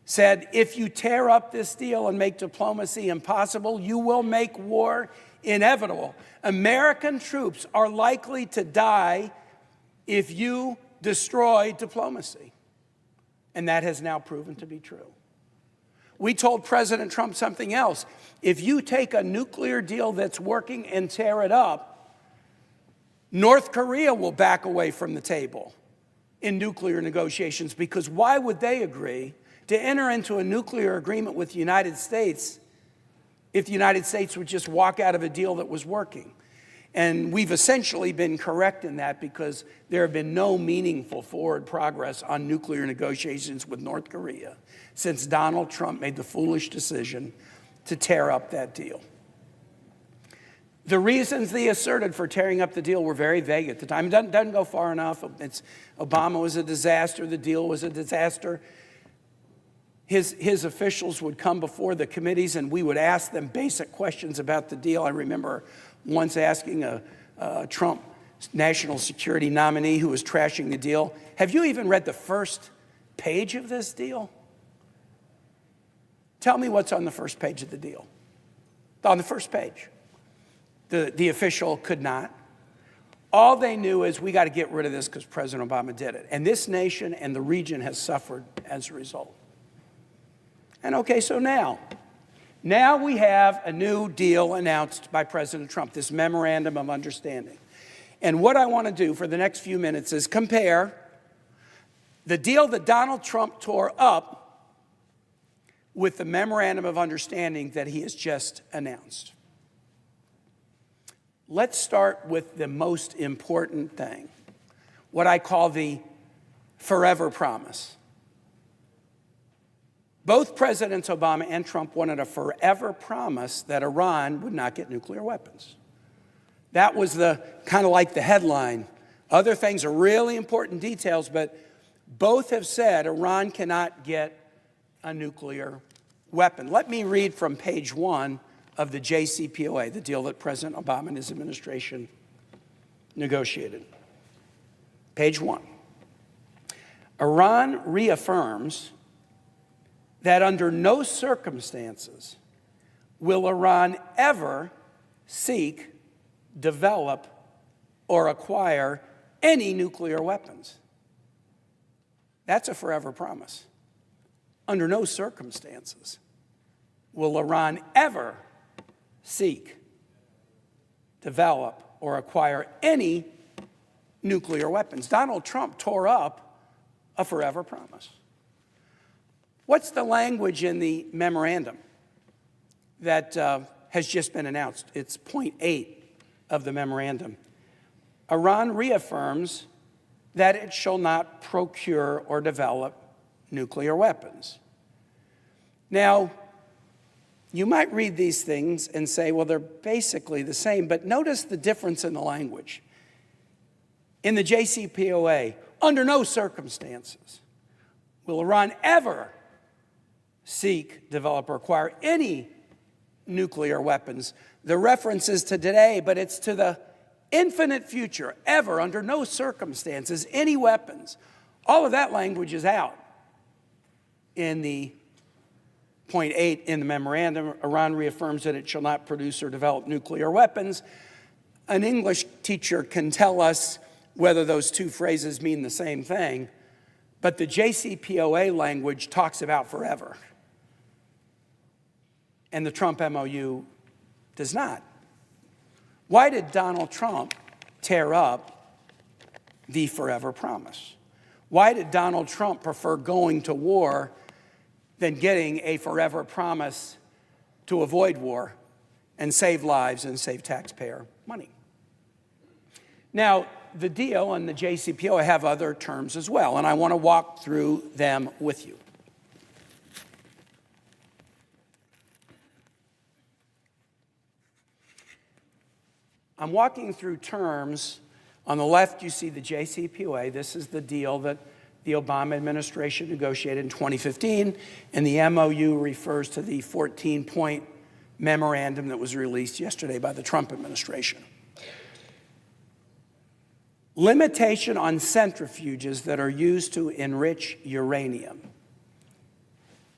[SPEAKER 3] said, if you tear up this deal and make diplomacy impossible, you will make war inevitable. American troops are likely to die if you destroy diplomacy. And that has now proven to be true. We told President Trump something else. If you take a nuclear deal that's working and tear it up, North Korea will back away from the table in nuclear negotiations, because why would they agree to enter into a nuclear agreement with the United States if the United States would just walk out of a deal that was working? And we've essentially been correct in that, because there have been no meaningful forward progress on nuclear negotiations with North Korea since Donald Trump made the foolish decision to tear up that deal. The reasons they asserted for tearing up the deal were very vague at the time. It doesn't go far enough. Obama was a disaster. The deal was a disaster. His officials would come before the committees and we would ask them basic questions about the deal. I remember once asking a Trump national security nominee who was trashing the deal, have you even read the first page of this deal? Tell me what's on the first page of the deal. On the first page. The official could not. All they knew is we got to get rid of this because President Obama did it. And this nation and the region has suffered as a result. And okay, so now we have a new deal announced by President Trump, this memorandum of understanding. And what I want to do for the next few minutes is compare the deal that Donald Trump tore up with the memorandum of understanding that he has just announced. Let's start with the most important thing, what I call the forever promise. Both Presidents Obama and Trump wanted a forever promise that Iran would not get nuclear weapons. That was the kind of like the headline. Other things are really important details, but both have said Iran cannot get a nuclear weapon. Let me read from page 1 of the JCPOA, the deal that President Obama and his administration negotiated. Page 1. Iran reaffirms that under no circumstances will Iran ever seek, develop, or acquire any nuclear weapons. That's a forever promise. Under no circumstances will Iran ever seek, develop, or acquire any nuclear weapons. Donald Trump tore up a forever promise. What's the language in the memorandum that has just been announced? It's point 8 of the memorandum. Iran reaffirms that it shall not procure or develop nuclear weapons. Now, you might read these things and say, well, they're basically the same, but notice the difference in the language. In the JCPOA, under no circumstances will Iran ever seek, develop, or acquire any nuclear weapons. The reference is to today, but it's to the infinite future, ever, under no circumstances, any weapons. All of that language is out in the point 8 in the memorandum. Iran reaffirms that it shall not produce or develop nuclear weapons. An English teacher can tell us whether those two phrases mean the same thing, but the JCPOA language talks about forever. And the Trump MOU does not. Why did Donald Trump tear up the forever promise? Why did Donald Trump prefer going to war than getting a forever promise to avoid war and save lives and save taxpayer money? Now, the deal and the JCPOA have other terms as well, and I want to walk through them with you. I'm walking through terms. On the left, you see the JCPOA. This is the deal that the Obama administration negotiated in 2015, and the MOU refers to the 14-point memorandum that was released yesterday by the Trump administration. Limitation on centrifuges that are used to enrich uranium.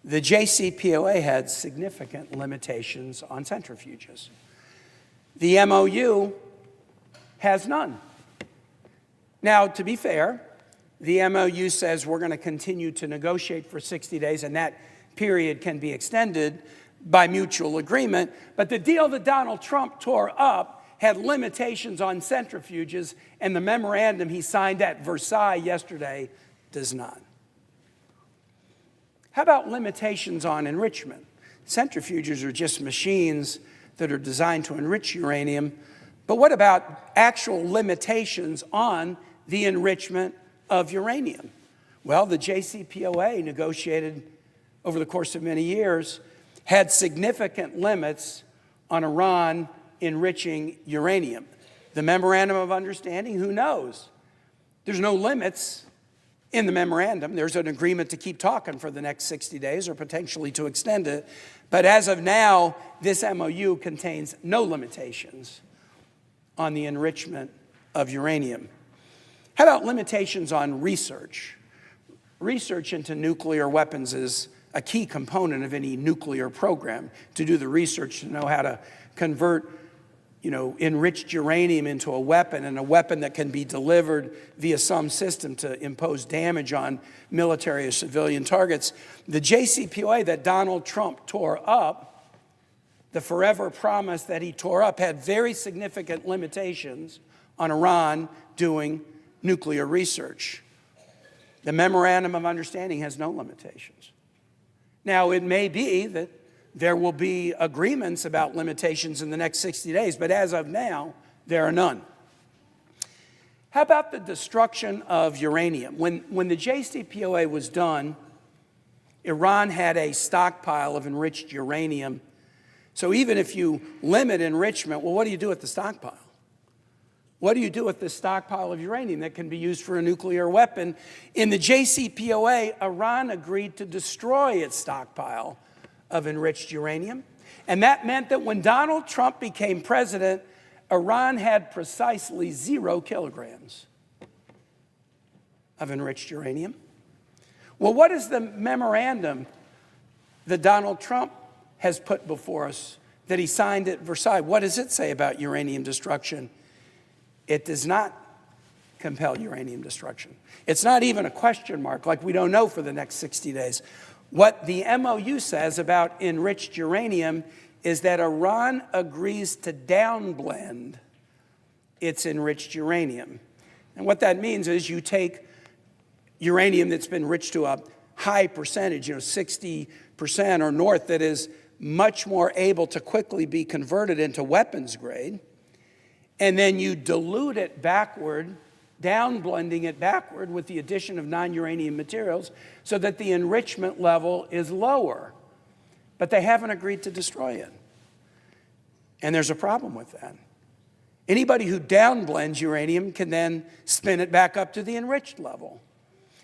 [SPEAKER 3] The JCPOA had significant limitations on centrifuges. The MOU has none. Now, to be fair, the MOU says we're going to continue to negotiate for 60 days, and that period can be extended by mutual agreement. But the deal that Donald Trump tore up had limitations on centrifuges, and the memorandum he signed at Versailles yesterday does not. How about limitations on enrichment? Centrifuges are just machines that are designed to enrich uranium. But what about actual limitations on the enrichment of uranium? Well, the JCPOA, negotiated over the course of many years, had significant limits on Iran enriching uranium. The memorandum of understanding, who knows? There's no limits in the memorandum. There's an agreement to keep talking for the next 60 days or potentially to extend it. But as of now, this MOU contains no limitations on the enrichment of uranium. How about limitations on research? Research into nuclear weapons is a key component of any nuclear program. To do the research, to know how to convert enriched uranium into a weapon, and a weapon that can be delivered via some system to impose damage on military or civilian targets. The JCPOA that Donald Trump tore up, the forever promise that he tore up, had very significant limitations on Iran doing nuclear research. The memorandum of understanding has no limitations. Now, it may be that there will be agreements about limitations in the next 60 days, but as of now, there are none. How about the destruction of uranium? When the JCPOA was done, Iran had a stockpile of enriched uranium. So even if you limit enrichment, well, what do you do with the stockpile? What do you do with this stockpile of uranium that can be used for a nuclear weapon? In the JCPOA, Iran agreed to destroy its stockpile of enriched uranium. And that meant that when Donald Trump became president, Iran had precisely 0 kilograms of enriched uranium. Well, what is the memorandum that Donald Trump has put before us that he signed at Versailles? What does it say about uranium destruction? It does not compel uranium destruction. It's not even a question mark, like we don't know for the next 60 days. What the MOU says about enriched uranium is that Iran agrees to downblend its enriched uranium. And what that means is you take uranium that's been enriched to a high percentage, 60% or north, that is much more able to quickly be converted into weapons grade, and then you dilute it backward, downblending it backward with the addition of non-uranium materials so that the enrichment level is lower. But they haven't agreed to destroy it. And there's a problem with that. Anybody who downblends uranium can then spin it back up to the enriched level.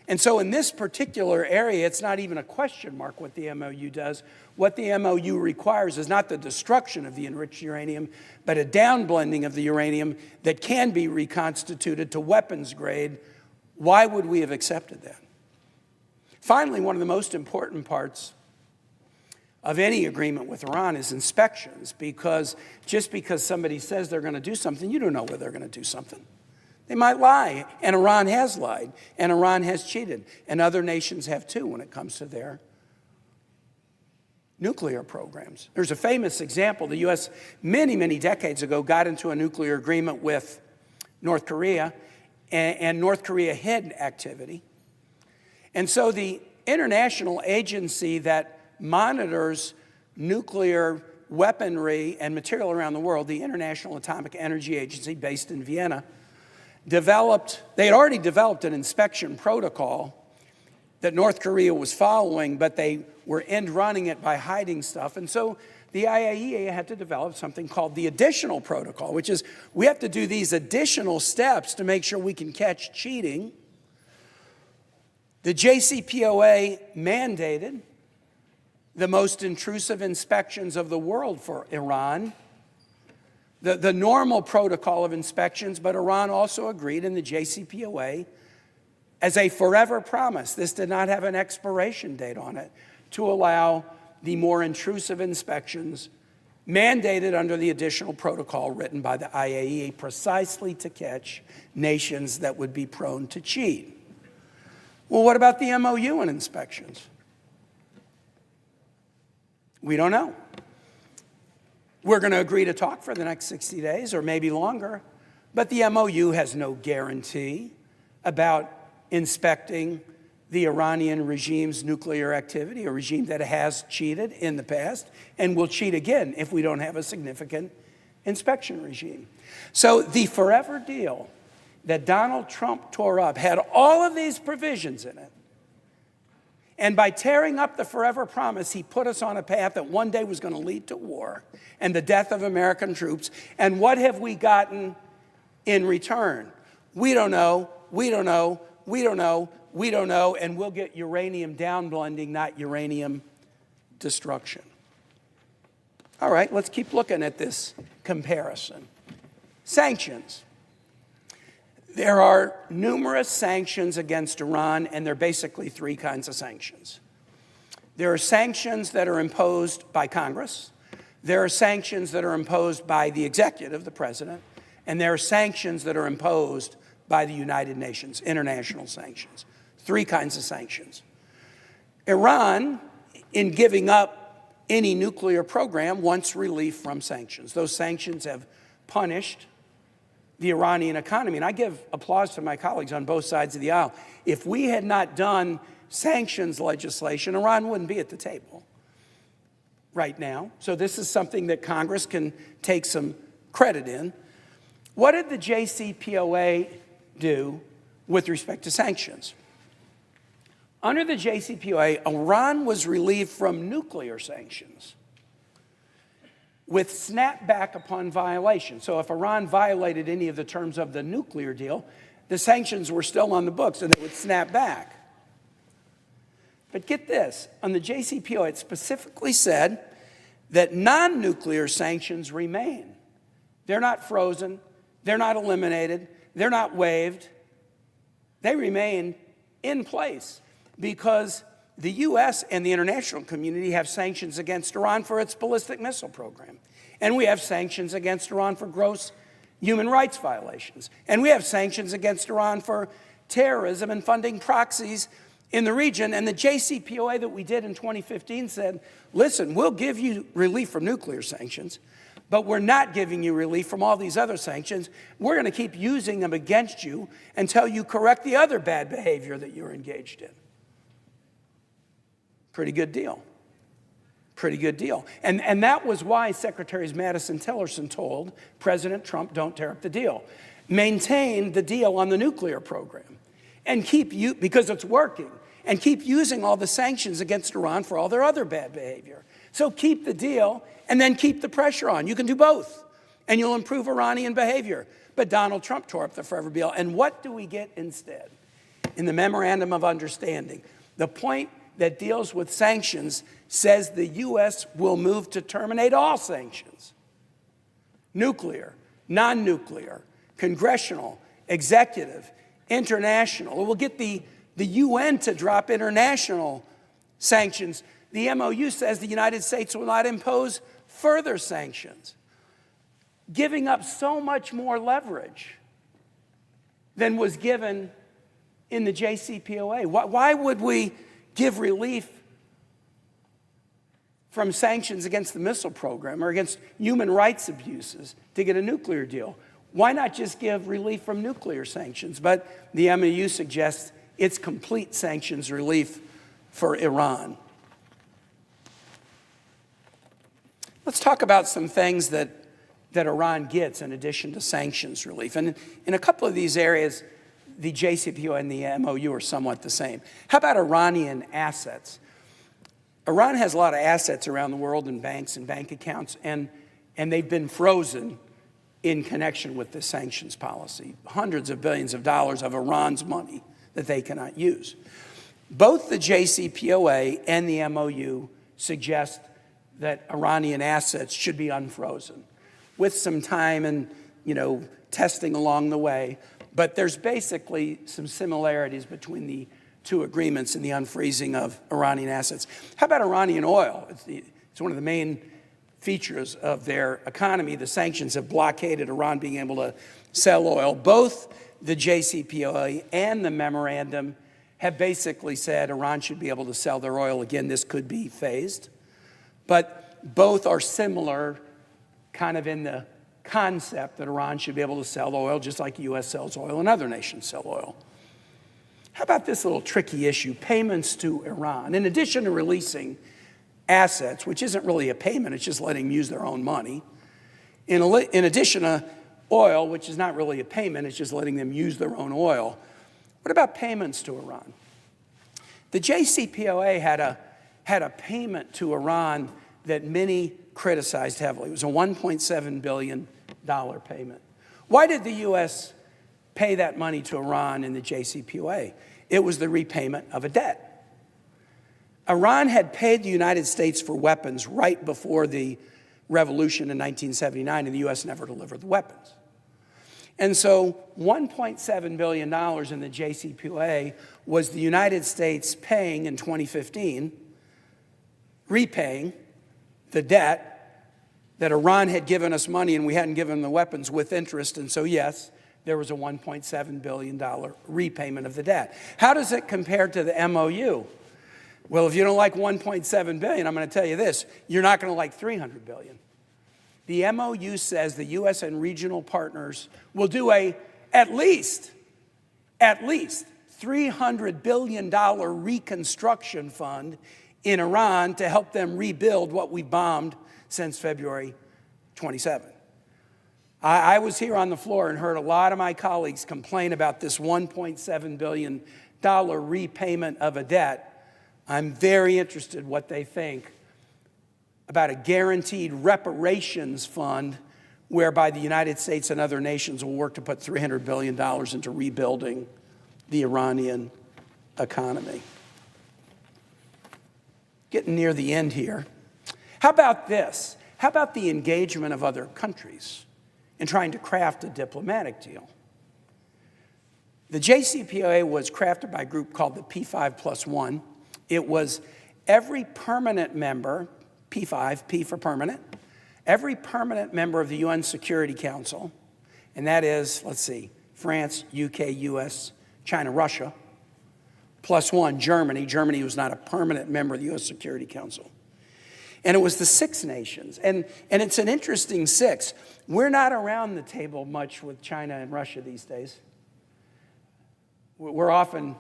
[SPEAKER 3] And so in this particular area, it's not even a question mark what the MOU does. What the MOU requires is not the destruction of the enriched uranium, but a downblending of the uranium that can be reconstituted to weapons grade. Why would we have accepted that? Finally, one of the most important parts of any agreement with Iran is inspections, because just because somebody says they're going to do something, you don't know whether they're going to do something. They might lie, and Iran has lied, and Iran has cheated, and other nations have too when it comes to their nuclear programs. There's a famous example. The U.S. many, many decades ago got into a nuclear agreement with North Korea, and North Korea hid activity. And so the international agency that monitors nuclear weaponry and material around the world, the International Atomic Energy Agency based in Vienna, they had already developed an inspection protocol that North Korea was following, but they were end running it by hiding stuff. And so the IAEA had to develop something called the additional protocol, which is we have to do these additional steps to make sure we can catch cheating. The JCPOA mandated the most intrusive inspections of the world for Iran, the normal protocol of inspections, but Iran also agreed in the JCPOA as a forever promise. This did not have an expiration date on it, to allow the more intrusive inspections mandated under the additional protocol written by the IAEA precisely to catch nations that would be prone to cheat. Well, what about the MOU and inspections? We don't know. We're going to agree to talk for the next 60 days or maybe longer, but the MOU has no guarantee about inspecting the Iranian regime's nuclear activity, a regime that has cheated in the past and will cheat again if we don't have a significant inspection regime. So the forever deal that Donald Trump tore up had all of these provisions in it. And by tearing up the forever promise, he put us on a path that one day was going to lead to war and the death of American troops. And what have we gotten in return? We don't know, we don't know, we don't know, we don't know, and we'll get uranium downblending, not uranium destruction. All right, let's keep looking at this comparison. Sanctions. There are numerous sanctions against Iran, and there are basically three kinds of sanctions. There are sanctions that are imposed by Congress. There are sanctions that are imposed by the executive, the president. And there are sanctions that are imposed by the United Nations, international sanctions. Three kinds of sanctions. Iran, in giving up any nuclear program, wants relief from sanctions. Those sanctions have punished the Iranian economy. And I give applause to my colleagues on both sides of the aisle. If we had not done sanctions legislation, Iran wouldn't be at the table right now. So this is something that Congress can take some credit in. What did the JCPOA do with respect to sanctions? Under the JCPOA, Iran was relieved from nuclear sanctions with snapback upon violation. So if Iran violated any of the terms of the nuclear deal, the sanctions were still on the books and they would snap back. But get this, on the JCPOA, it specifically said that non-nuclear sanctions remain. They're not frozen, they're not eliminated, they're not waived. They remain in place because the U.S. and the international community have sanctions against Iran for its ballistic missile program. And we have sanctions against Iran for gross human rights violations. And we have sanctions against Iran for terrorism and funding proxies in the region. And the JCPOA that we did in 2015 said, listen, we'll give you relief from nuclear sanctions, but we're not giving you relief from all these other sanctions. We're going to keep using them against you until you correct the other bad behavior that you're engaged in. Pretty good deal. Pretty good deal. And that was why Secretaries Mattis and Tillerson told President Trump, don't tear up the deal. Maintain the deal on the nuclear program and because it's working, and keep using all the sanctions against Iran for all their other bad behavior. So keep the deal and then keep the pressure on. You can do both and you'll improve Iranian behavior. But Donald Trump tore up the forever deal. And what do we get instead? In the memorandum of understanding, the point that deals with sanctions says the U.S. will move to terminate all sanctions. Nuclear, non-nuclear, congressional, executive, international. It will get the UN to drop international sanctions. The MOU says the United States will not impose further sanctions, giving up so much more leverage than was given in the JCPOA. Why would we give relief from sanctions against the missile program or against human rights abuses to get a nuclear deal? Why not just give relief from nuclear sanctions? But the MOU suggests it's complete sanctions relief for Iran. Let's talk about some things that Iran gets in addition to sanctions relief. And in a couple of these areas, the JCPOA and the MOU are somewhat the same. How about Iranian assets? Iran has a lot of assets around the world in banks and bank accounts, and they've been frozen in connection with the sanctions policy. Hundreds of billions of dollars of Iran's money that they cannot use. Both the JCPOA and the MOU suggest that Iranian assets should be unfrozen with some time and, testing along the way. But there's basically some similarities between the two agreements in the unfreezing of Iranian assets. How about Iranian oil? It's one of the main features of their economy. The sanctions have blockaded Iran being able to sell oil. Both the JCPOA and the memorandum have basically said Iran should be able to sell their oil. Again, this could be phased. But both are similar kind of in the concept that Iran should be able to sell oil just like the U.S. sells oil and other nations sell oil. How about this little tricky issue, payments to Iran? In addition to releasing assets, which isn't really a payment, it's just letting them use their own money. In addition to oil, which is not really a payment, it's just letting them use their own oil. What about payments to Iran? The JCPOA had a payment to Iran that many criticized heavily. It was a $1.7 billion payment. Why did the U.S. pay that money to Iran in the JCPOA? It was the repayment of a debt. Iran had paid the United States for weapons right before the revolution in 1979, and the U.S. never delivered the weapons. And so $1.7 billion in the JCPOA was the United States paying in 2015, repaying the debt that Iran had given us money and we hadn't given them the weapons with interest. And so, yes, there was a $1.7 billion repayment of the debt. How does it compare to the MOU? Well, if you don't like $1.7 billion, I'm going to tell you this, you're not going to like $300 billion. The MOU says the U.S. and regional partners will do at least $300 billion reconstruction fund in Iran to help them rebuild what we bombed since February 27. I was here on the floor and heard a lot of my colleagues complain about this $1.7 billion repayment of a debt. I'm very interested what they think about a guaranteed reparations fund whereby the United States and other nations will work to put $300 billion into rebuilding the Iranian economy. Getting near the end here. How about this? How about the engagement of other countries in trying to craft a diplomatic deal? The JCPOA was crafted by a group called the P5+1. It was every permanent member, P5, P for permanent, every permanent member of the UN Security Council, and that is, let's see, France, UK, US, China, Russia, +1, Germany. Germany was not a permanent member of the US Security Council. And it was the 6 nations. And it's an interesting 6. We're not around the table much with China and Russia these days. We're often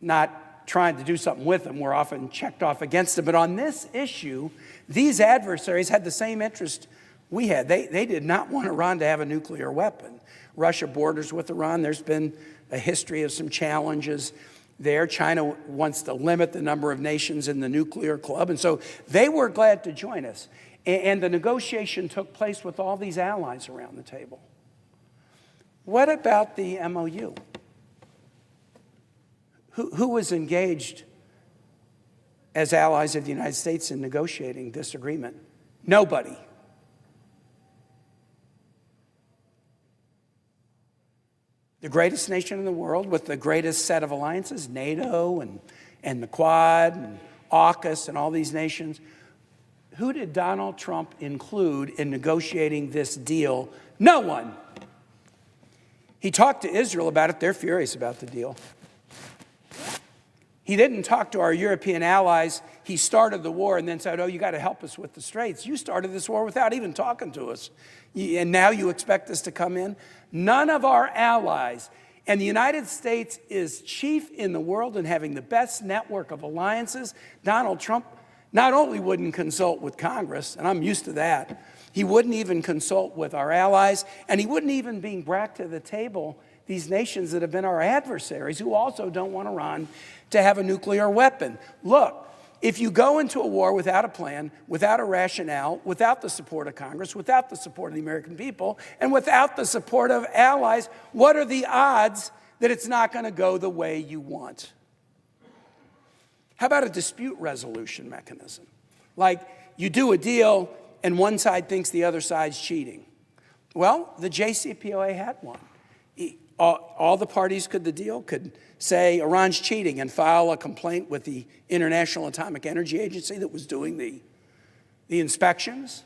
[SPEAKER 3] not trying to do something with them. We're often checked off against them. But on this issue, these adversaries had the same interest we had. They did not want Iran to have a nuclear weapon. Russia borders with Iran. There's been a history of some challenges there. China wants to limit the number of nations in the nuclear club. And so they were glad to join us. And the negotiation took place with all these allies around the table. What about the MOU? Who was engaged as allies of the United States in negotiating this agreement? Nobody. The greatest nation in the world with the greatest set of alliances, NATO and the Quad and AUKUS and all these nations. Who did Donald Trump include in negotiating this deal? No one. He talked to Israel about it. They're furious about the deal. He didn't talk to our European allies. He started the war and then said, oh, you got to help us with the Straits. You started this war without even talking to us. And now you expect us to come in? None of our allies. And the United States is chief in the world in having the best network of alliances. Donald Trump not only wouldn't consult with Congress, and I'm used to that, he wouldn't even consult with our allies, and he wouldn't even bring back to the table these nations that have been our adversaries who also don't want Iran to have a nuclear weapon. Look, if you go into a war without a plan, without a rationale, without the support of Congress, without the support of the American people, and without the support of allies, what are the odds that it's not going to go the way you want? How about a dispute resolution mechanism? Like you do a deal and one side thinks the other side's cheating. Well, the JCPOA had one. All the parties to the deal could say Iran's cheating and file a complaint with the International Atomic Energy Agency that was doing the inspections.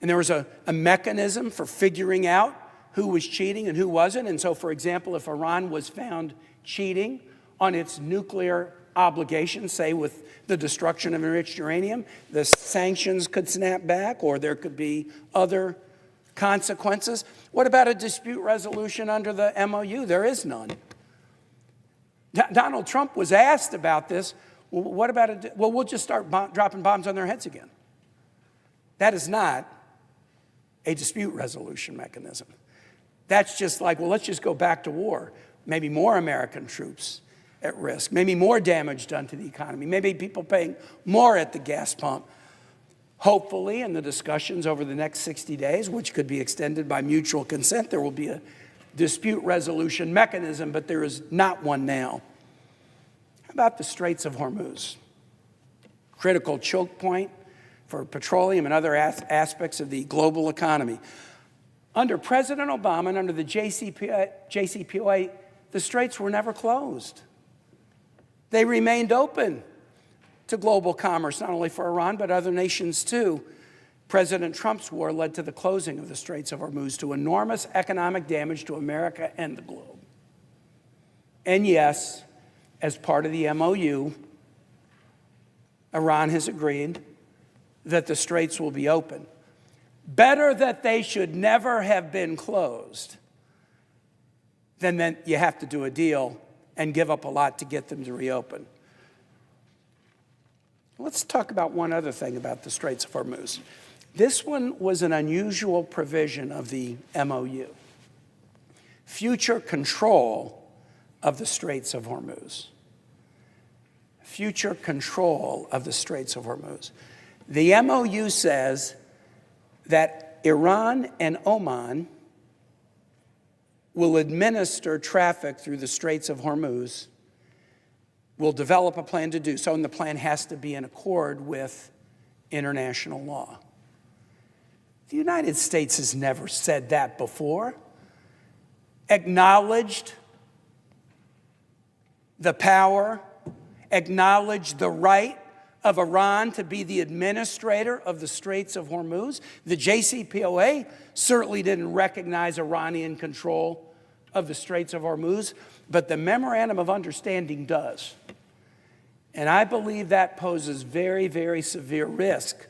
[SPEAKER 3] And there was a mechanism for figuring out who was cheating and who wasn't. And so, for example, if Iran was found cheating on its nuclear obligations, say with the destruction of enriched uranium, the sanctions could snap back or there could be other consequences. What about a dispute resolution under the MOU? There is none. Donald Trump was asked about this. Well, what about well, we'll just start dropping bombs on their heads again. That is not a dispute resolution mechanism. That's just like, well, let's just go back to war. Maybe more American troops. at risk, maybe more damage done to the economy, maybe people paying more at the gas pump. Hopefully, in the discussions over the next 60 days, which could be extended by mutual consent, there will be a dispute resolution mechanism, but there is not one now. How about the Straits of Hormuz? Critical choke point for petroleum and other aspects of the global economy. Under President Obama and under the JCPOA, the straits were never closed. They remained open to global commerce, not only for Iran, but other nations too. President Trump's war led to the closing of the Straits of Hormuz, to enormous economic damage to America and the globe. And yes, as part of the MOU, Iran has agreed that the straits will be open. Better that they should never have been closed than that you have to do a deal and give up a lot to get them to reopen. Let's talk about one other thing about the Straits of Hormuz. This one was an unusual provision of the MOU. Future control of the Straits of Hormuz. Future control of the Straits of Hormuz. The MOU says that Iran and Oman will administer traffic through the Straits of Hormuz, will develop a plan to do so, and the plan has to be in accord with international law. The United States has never said that before, acknowledged the power, acknowledged the right of Iran to be the administrator of the Straits of Hormuz. The JCPOA certainly didn't recognize Iranian control of the Straits of Hormuz, but the Memorandum of Understanding does. And I believe that poses very, very severe risk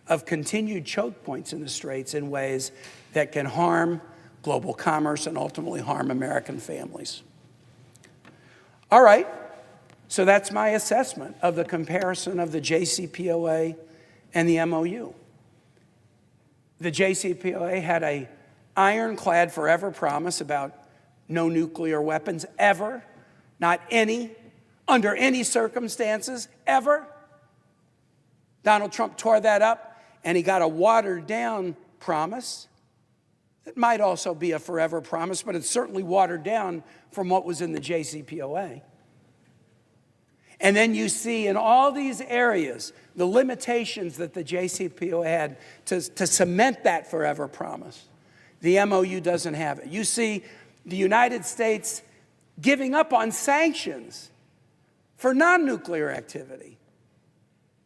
[SPEAKER 3] of continued choke points in the Straits in ways that can harm global commerce and ultimately harm American families. All right. So that's my assessment of the comparison of the JCPOA and the MOU. The JCPOA had an ironclad forever promise about no nuclear weapons ever, not any, under any circumstances, ever. Donald Trump tore that up, and he got a watered-down promise. It might also be a forever promise, but it's certainly watered down from what was in the JCPOA. And then you see in all these areas the limitations that the JCPOA had to cement that forever promise. The MOU doesn't have it. You see the United States giving up on sanctions for non-nuclear activity,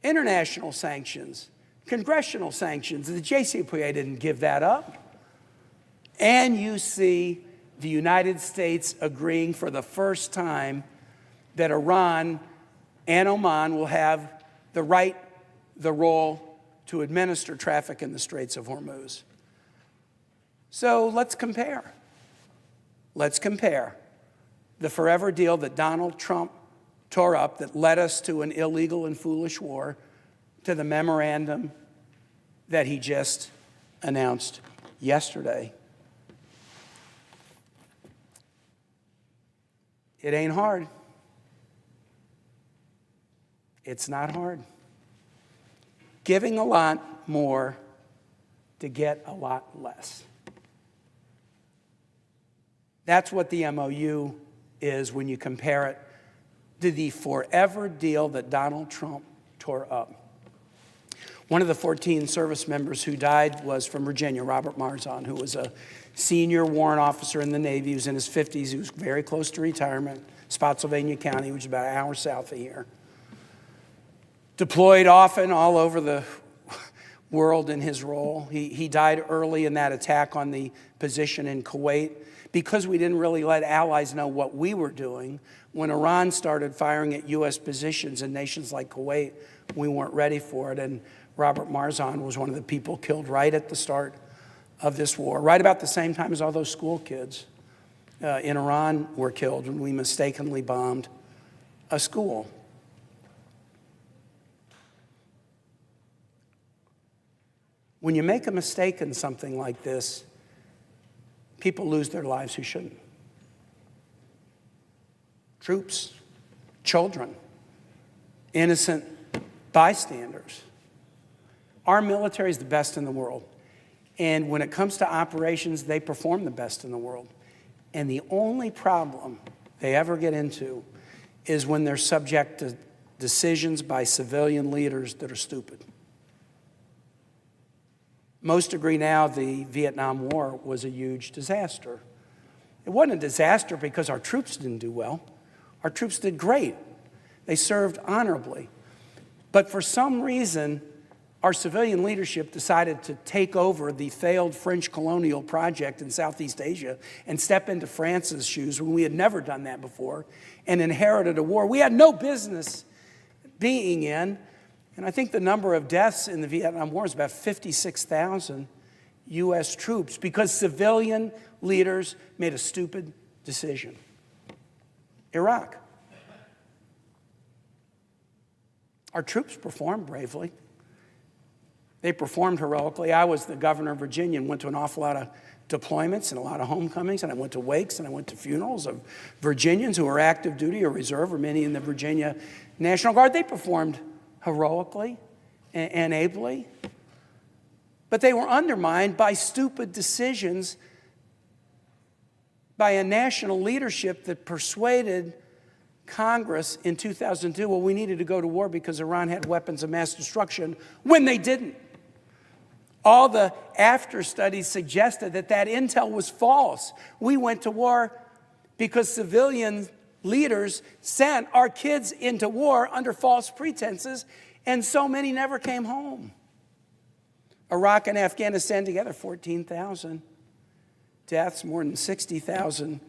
[SPEAKER 3] international sanctions, congressional sanctions. The JCPOA didn't give that up. And you see the United States agreeing for the first time that Iran and Oman will have the right, the role to administer traffic in the Straits of Hormuz. So let's compare. Let's compare the forever deal that Donald Trump tore up that led us to an illegal and foolish war to the memorandum that he just announced yesterday. It ain't hard. It's not hard. Giving a lot more to get a lot less. That's what the MOU is when you compare it to the forever deal that Donald Trump tore up. One of the 14 service members who died was from Virginia, Robert Marzon, who was a senior warrant officer in the Navy. He was in his 50s. He was very close to retirement, Spotsylvania County, which is about an hour south of here. Deployed often all over the world in his role. He died early in that attack on the position in Kuwait because we didn't really let allies know what we were doing. When Iran started firing at U.S. positions in nations like Kuwait, we weren't ready for it. And Robert Marzon was one of the people killed right at the start of this war, right about the same time as all those school kids in Iran were killed when we mistakenly bombed a school. When you make a mistake in something like this, people lose their lives who shouldn't. Troops, children, innocent bystanders. Our military is the best in the world. And when it comes to operations, they perform the best in the world. And the only problem they ever get into is when they're subject to decisions by civilian leaders that are stupid. Most agree now the Vietnam War was a huge disaster. It wasn't a disaster because our troops didn't do well. Our troops did great. They served honorably. But for some reason, our civilian leadership decided to take over the failed French colonial project in Southeast Asia and step into France's shoes when we had never done that before and inherited a war we had no business being in. And I think the number of deaths in the Vietnam War is about 56,000 U.S. troops because civilian leaders made a stupid decision. Iraq. Our troops performed bravely. They performed heroically. I was the governor of Virginia and went to an awful lot of deployments and a lot of homecomings, and I went to wakes and I went to funerals of Virginians who were active duty or reserve, or many in the Virginia National Guard. They performed heroically and ably, but they were undermined by stupid decisions by a national leadership that persuaded Congress in 2002, well, we needed to go to war because Iran had weapons of mass destruction, when they didn't. All the after studies suggested that that intel was false. We went to war because civilian leaders sent our kids into war under false pretenses, and so many never came home. Iraq and Afghanistan together, 14,000 deaths, more than 60,000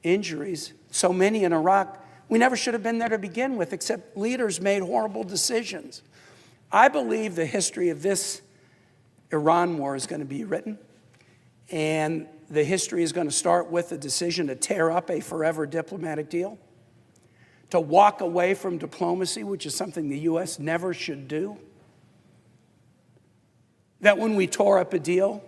[SPEAKER 3] injuries. So many in Iraq. We never should have been there to begin with, except leaders made horrible decisions. I believe the history of this Iran war is going to be written, and the history is going to start with the decision to tear up a forever diplomatic deal, to walk away from diplomacy, which is something the U.S. never should do. That when we tore up a deal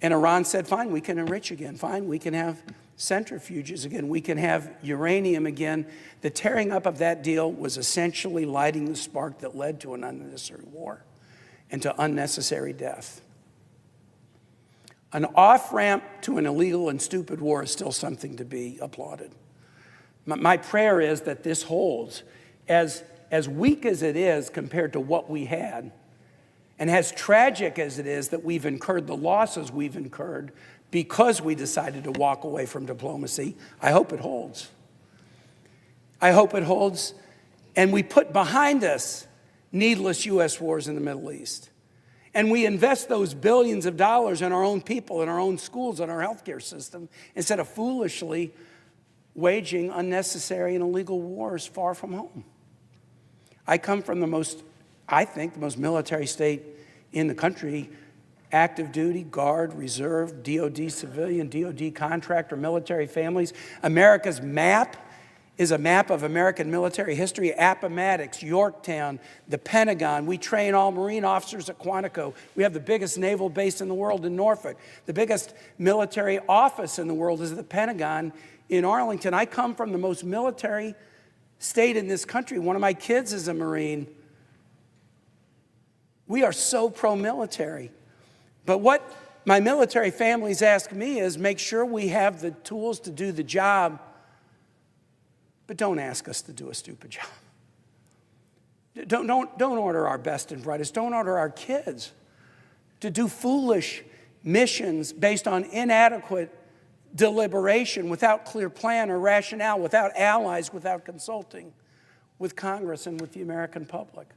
[SPEAKER 3] and Iran said, fine, we can enrich again, fine, we can have centrifuges again, we can have uranium again, the tearing up of that deal was essentially lighting the spark that led to an unnecessary war and to unnecessary death. An off-ramp to an illegal and stupid war is still something to be applauded. My prayer is that this holds. As weak as it is compared to what we had, and as tragic as it is that we've incurred the losses we've incurred because we decided to walk away from diplomacy, I hope it holds. I hope it holds, and we put behind us needless U.S. wars in the Middle East. And we invest those billions of dollars in our own people, in our own schools, in our healthcare system, instead of foolishly waging unnecessary and illegal wars far from home. I come from the most military state in the country, active duty, Guard, Reserve, DOD civilian, DOD contractor, military families. America's map is a map of American military history. Appomattox, Yorktown, the Pentagon. We train all Marine officers at Quantico. We have the biggest naval base in the world in Norfolk. The biggest military office in the world is the Pentagon in Arlington. I come from the most military state in this country. One of my kids is a Marine. We are so pro-military. But what my military families ask me is make sure we have the tools to do the job, but don't ask us to do a stupid job. Don't order our best and brightest. Don't order our kids to do foolish missions based on inadequate deliberation, without clear plan or rationale, without allies, without consulting with Congress and with the American public.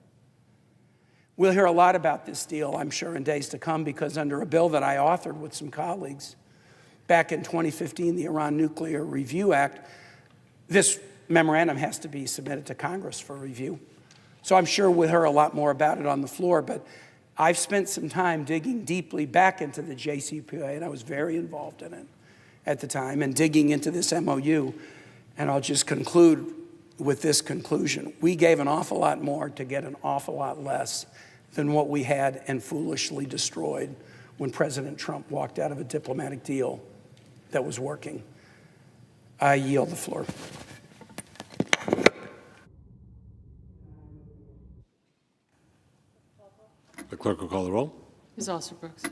[SPEAKER 3] We'll hear a lot about this deal, I'm sure, in days to come, because under a bill that I authored with some colleagues back in 2015, the Iran Nuclear Review Act, this memorandum has to be submitted to Congress for review. So I'm sure we'll hear a lot more about it on the floor, but I've spent some time digging deeply back into the JCPOA, and I was very involved in it at the time, and digging into this MOU. And I'll just conclude with this conclusion. We gave an awful lot more to get an awful lot less than what we had and foolishly destroyed when President Trump walked out of a diplomatic deal that was working. I yield the floor.
[SPEAKER 4] Clerk will call the roll.
[SPEAKER 5] Ms. Alston Brooks.